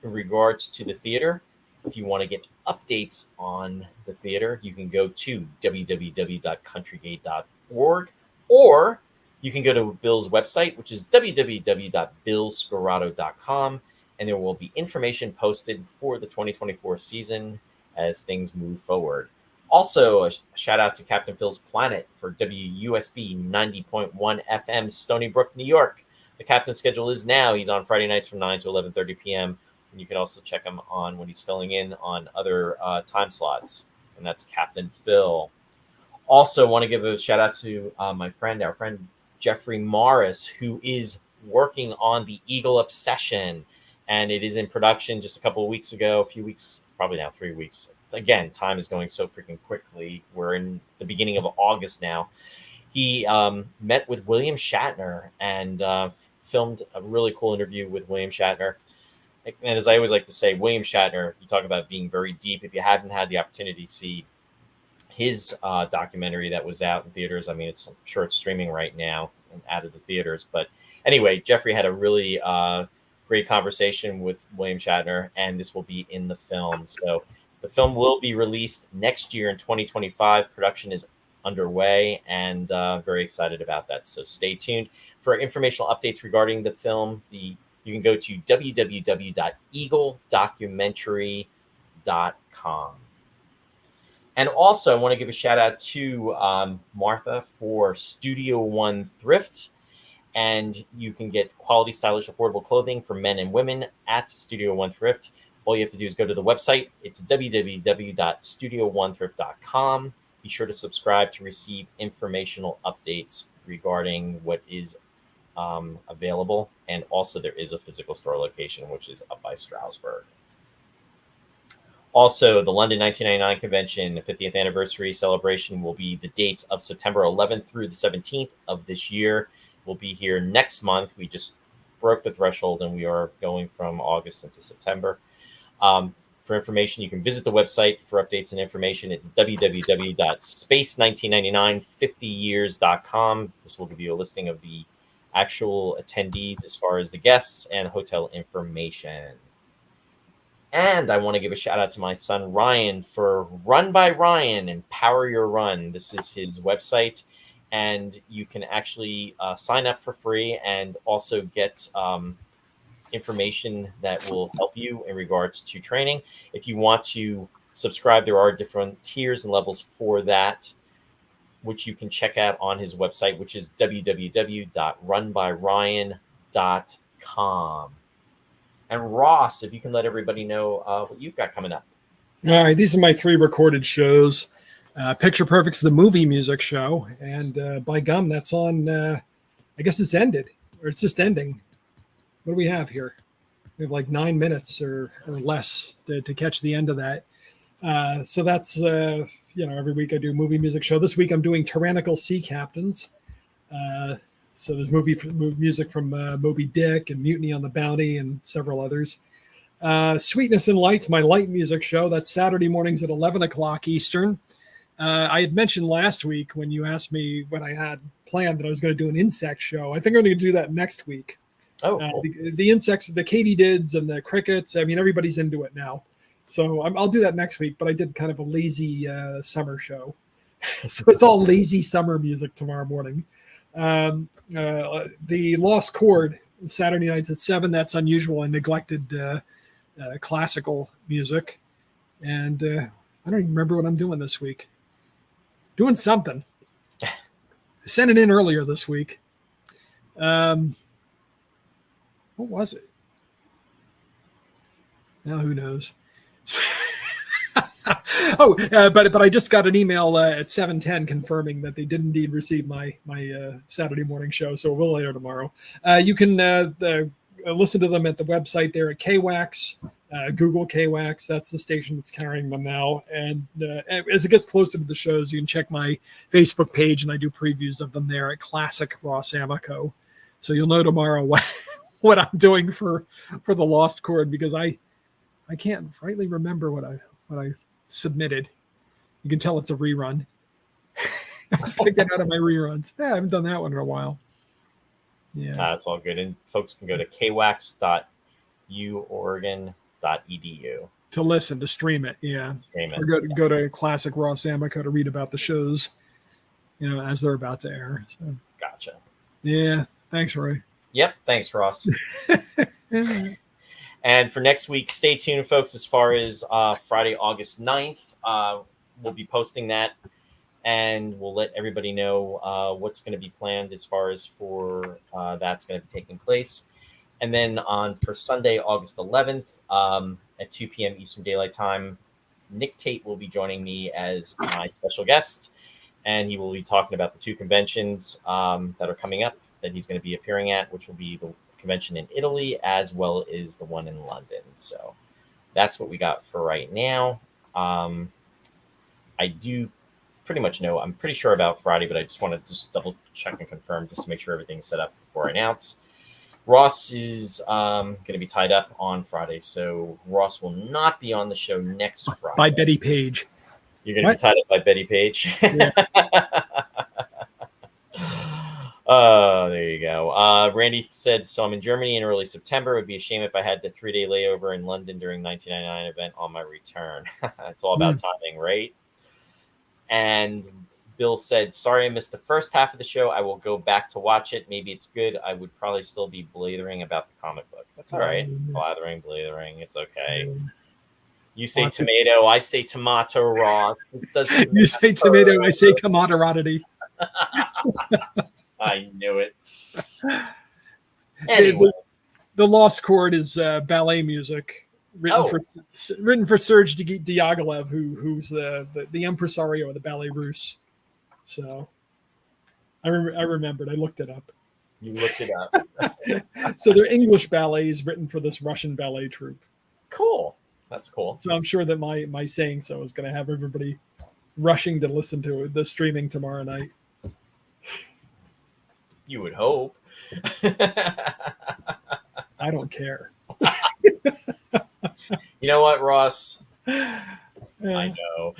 in regards to the theater, if you want to get updates on the theater, you can go to www.countrygate.org, or you can go to Bill's website, which is www.billscarrato.com, and there will be information posted for the 2024 season as things move forward. Also, a shout out to Captain Phil's Planet for WUSB 90.1 FM, Stony Brook, New York. The captain's schedule is now. He's on Friday nights from 9 to 11:30 p.m. And you can also check him on when he's filling in on other time slots. And that's Captain Phil. Also, want to give a shout out to our friend Jeffrey Morris, who is working on the Eagle Obsession. And it is in production just a few weeks, probably now 3 weeks. Again, time is going so freaking quickly. We're in the beginning of August now. He met with William Shatner and filmed a really cool interview with William Shatner. And as I always like to say, William Shatner, you talk about being very deep. If you haven't had the opportunity to see his documentary that was out in theaters, I mean, I'm sure it's streaming right now and out of the theaters. But anyway, Jeffrey had a really great conversation with William Shatner, and this will be in the film. So the film will be released next year in 2025. Production is underway, and very excited about that. So stay tuned for informational updates regarding the film. You can go to www.eagledocumentary.com. And also, I want to give a shout out to Martha for Studio One Thrift. And you can get quality, stylish, affordable clothing for men and women at Studio One Thrift. All you have to do is go to the website. It's www.studio1thrift.com. Be sure to subscribe to receive informational updates regarding what is available. And also, there is a physical store location, which is up by Stroudsburg. Also, the London 1999 convention, the 50th anniversary celebration, will be the dates of September 11th through the 17th of this year. We'll be here next month. We just broke the threshold, and we are going from August into September. For information, you can visit the website for updates and information. It's www.space199950years.com. This will give you a listing of the actual attendees as far as the guests and hotel information. And I want to give a shout out to my son, Ryan, for Run by Ryan and Power Your Run. This is his website, and you can actually sign up for free and also get information that will help you in regards to training. If you want to subscribe, there are different tiers and levels for that, which you can check out on his website, which is www.runbyryan.com. And Ross, if you can let everybody know what you've got coming up. All right, these are my 3 recorded shows. Picture Perfect's the movie music show, and by gum, that's on. I guess it's ended, or it's just ending. What do we have here? We have like 9 minutes or less to catch the end of that. So that's every week I do a movie music show. This week I'm doing Tyrannical Sea Captains. So there's music from Moby Dick and Mutiny on the Bounty and several others. Sweetness and Lights, my light music show. That's Saturday mornings at 11 o'clock Eastern. I had mentioned last week when you asked me what I had planned that I was going to do an insect show. I think I'm going to do that next week. Oh, cool. The insects, the katydids and the crickets. I mean, everybody's into it now. So I'll do that next week, but I did kind of a lazy summer show. So it's all lazy summer music tomorrow morning. The Lost Chord Saturday nights at 7. That's unusual. I neglected classical music. And I don't even remember what I'm doing this week. Doing something. I sent it in earlier this week. What was it? Now who knows? But I just got an email at 7:10 confirming that they did indeed receive my Saturday morning show. So we'll later tomorrow. You can listen to them at the website there at KWAX. Google KWAX. That's the station that's carrying them now. And as it gets closer to the shows, you can check my Facebook page, and I do previews of them there at Classic Ross Amico. So you'll know tomorrow what I'm doing for the Lost Chord, because I can't rightly remember what I submitted. You can tell it's a rerun. I get out of my reruns. I haven't done that one in a while. Yeah, that's all good. And folks can go to kwax.uoregon.edu to listen, to stream it. Yeah, or go to Classic Ross Amico to read about the shows, as they're about to air. So. Gotcha. Yeah. Thanks, Roy. Yep. Thanks, Ross. And for next week, stay tuned, folks, as far as Friday, August 9th. We'll be posting that, and we'll let everybody know what's going to be planned as far as for that's going to be taking place. And then for Sunday, August 11th at 2 p.m. Eastern Daylight Time, Nick Tate will be joining me as my special guest, and he will be talking about the two conventions that are coming up that he's going to be appearing at, which will be the convention in Italy as well as the one in London. So that's what we got for right now. I do pretty much know, I'm pretty sure about Friday, but I just want to just double check and confirm just to make sure everything's set up before I announce. Ross is going to be tied up on Friday, so Ross will not be on the show next Friday. By Betty Page. You're going to be tied up by Betty Page? Yeah. There you go. Randy said, so I'm in Germany in early September. It would be a shame if I had the 3-day layover in London during 1999 event on my return. It's all about timing, right? And Bill said, sorry I missed the first half of the show. I will go back to watch it. Maybe it's good. I would probably still be blathering about the comic book. That's all right. Blathering. It's okay. You say tomato. I say tomato, Ross. You say tomato. I say camaraderie. I knew it. Anyway. The Lost Chord is ballet music written for Serge Diaghilev, who's the impresario of the Ballet Russe. So I remembered. I looked it up. You looked it up. So they're English ballets written for this Russian ballet troupe. Cool. That's cool. So I'm sure that my saying so is going to have everybody rushing to listen to the streaming tomorrow night. You would hope. I don't care. You know what, Ross? I know.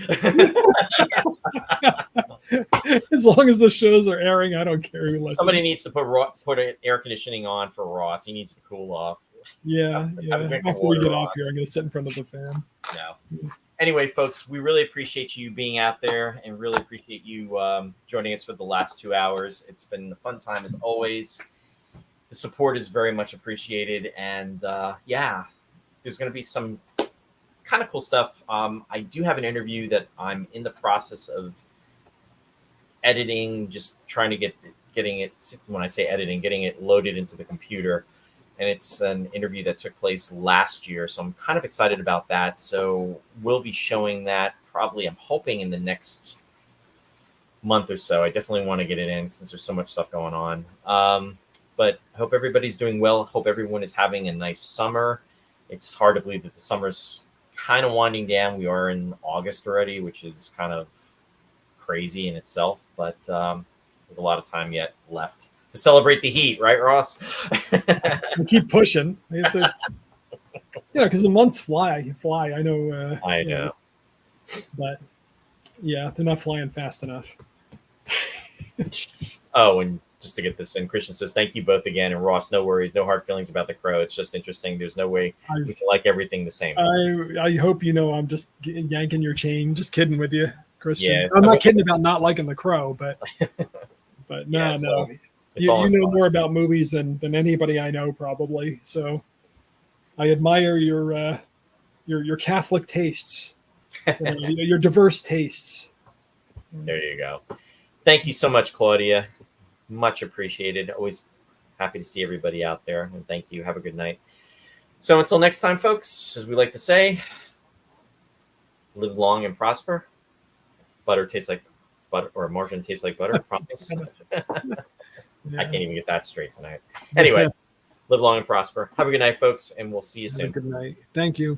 As long as the shows are airing, I don't care who listens. Somebody needs to put air conditioning on for Ross. He needs to cool off. Yeah. After we get off here, I'm going to sit in front of the fan. No. Anyway, folks, we really appreciate you being out there and really appreciate you joining us for the last 2 hours. It's been a fun time as always. The support is very much appreciated. And there's going to be some kind of cool stuff. I do have an interview that I'm in the process of editing, just trying to getting it, when I say editing, getting it loaded into the computer. And it's an interview that took place last year. So I'm kind of excited about that. So we'll be showing that probably, I'm hoping, in the next month or so. I definitely want to get it in since there's so much stuff going on. But I hope everybody's doing well. Hope everyone is having a nice summer. It's hard to believe that the summer's kind of winding down. We are in August already, which is kind of crazy in itself. But there's a lot of time yet left to celebrate the heat, right, Ross? We keep pushing. Because the months fly. I know. I know. But yeah, they're not flying fast enough. Oh, and just to get this in, Christian says, thank you both again. And Ross, no worries, no hard feelings about the crow. It's just interesting. There's no way we can like everything the same. I hope I'm just yanking your chain. Just kidding with you, Christian. Yeah, I'm not kidding about not liking the crow, but no. You know more about movies than anybody I know, probably. So I admire your Catholic tastes, your diverse tastes. There you go. Thank you so much, Claudia. Much appreciated. Always happy to see everybody out there. And thank you. Have a good night. So until next time, folks, as we like to say, live long and prosper. Butter tastes like butter, or margarine tastes like butter. Promise. I can't even get that straight tonight. Anyway, live long and prosper. Have a good night, folks, and we'll see you soon. Good night. Thank you.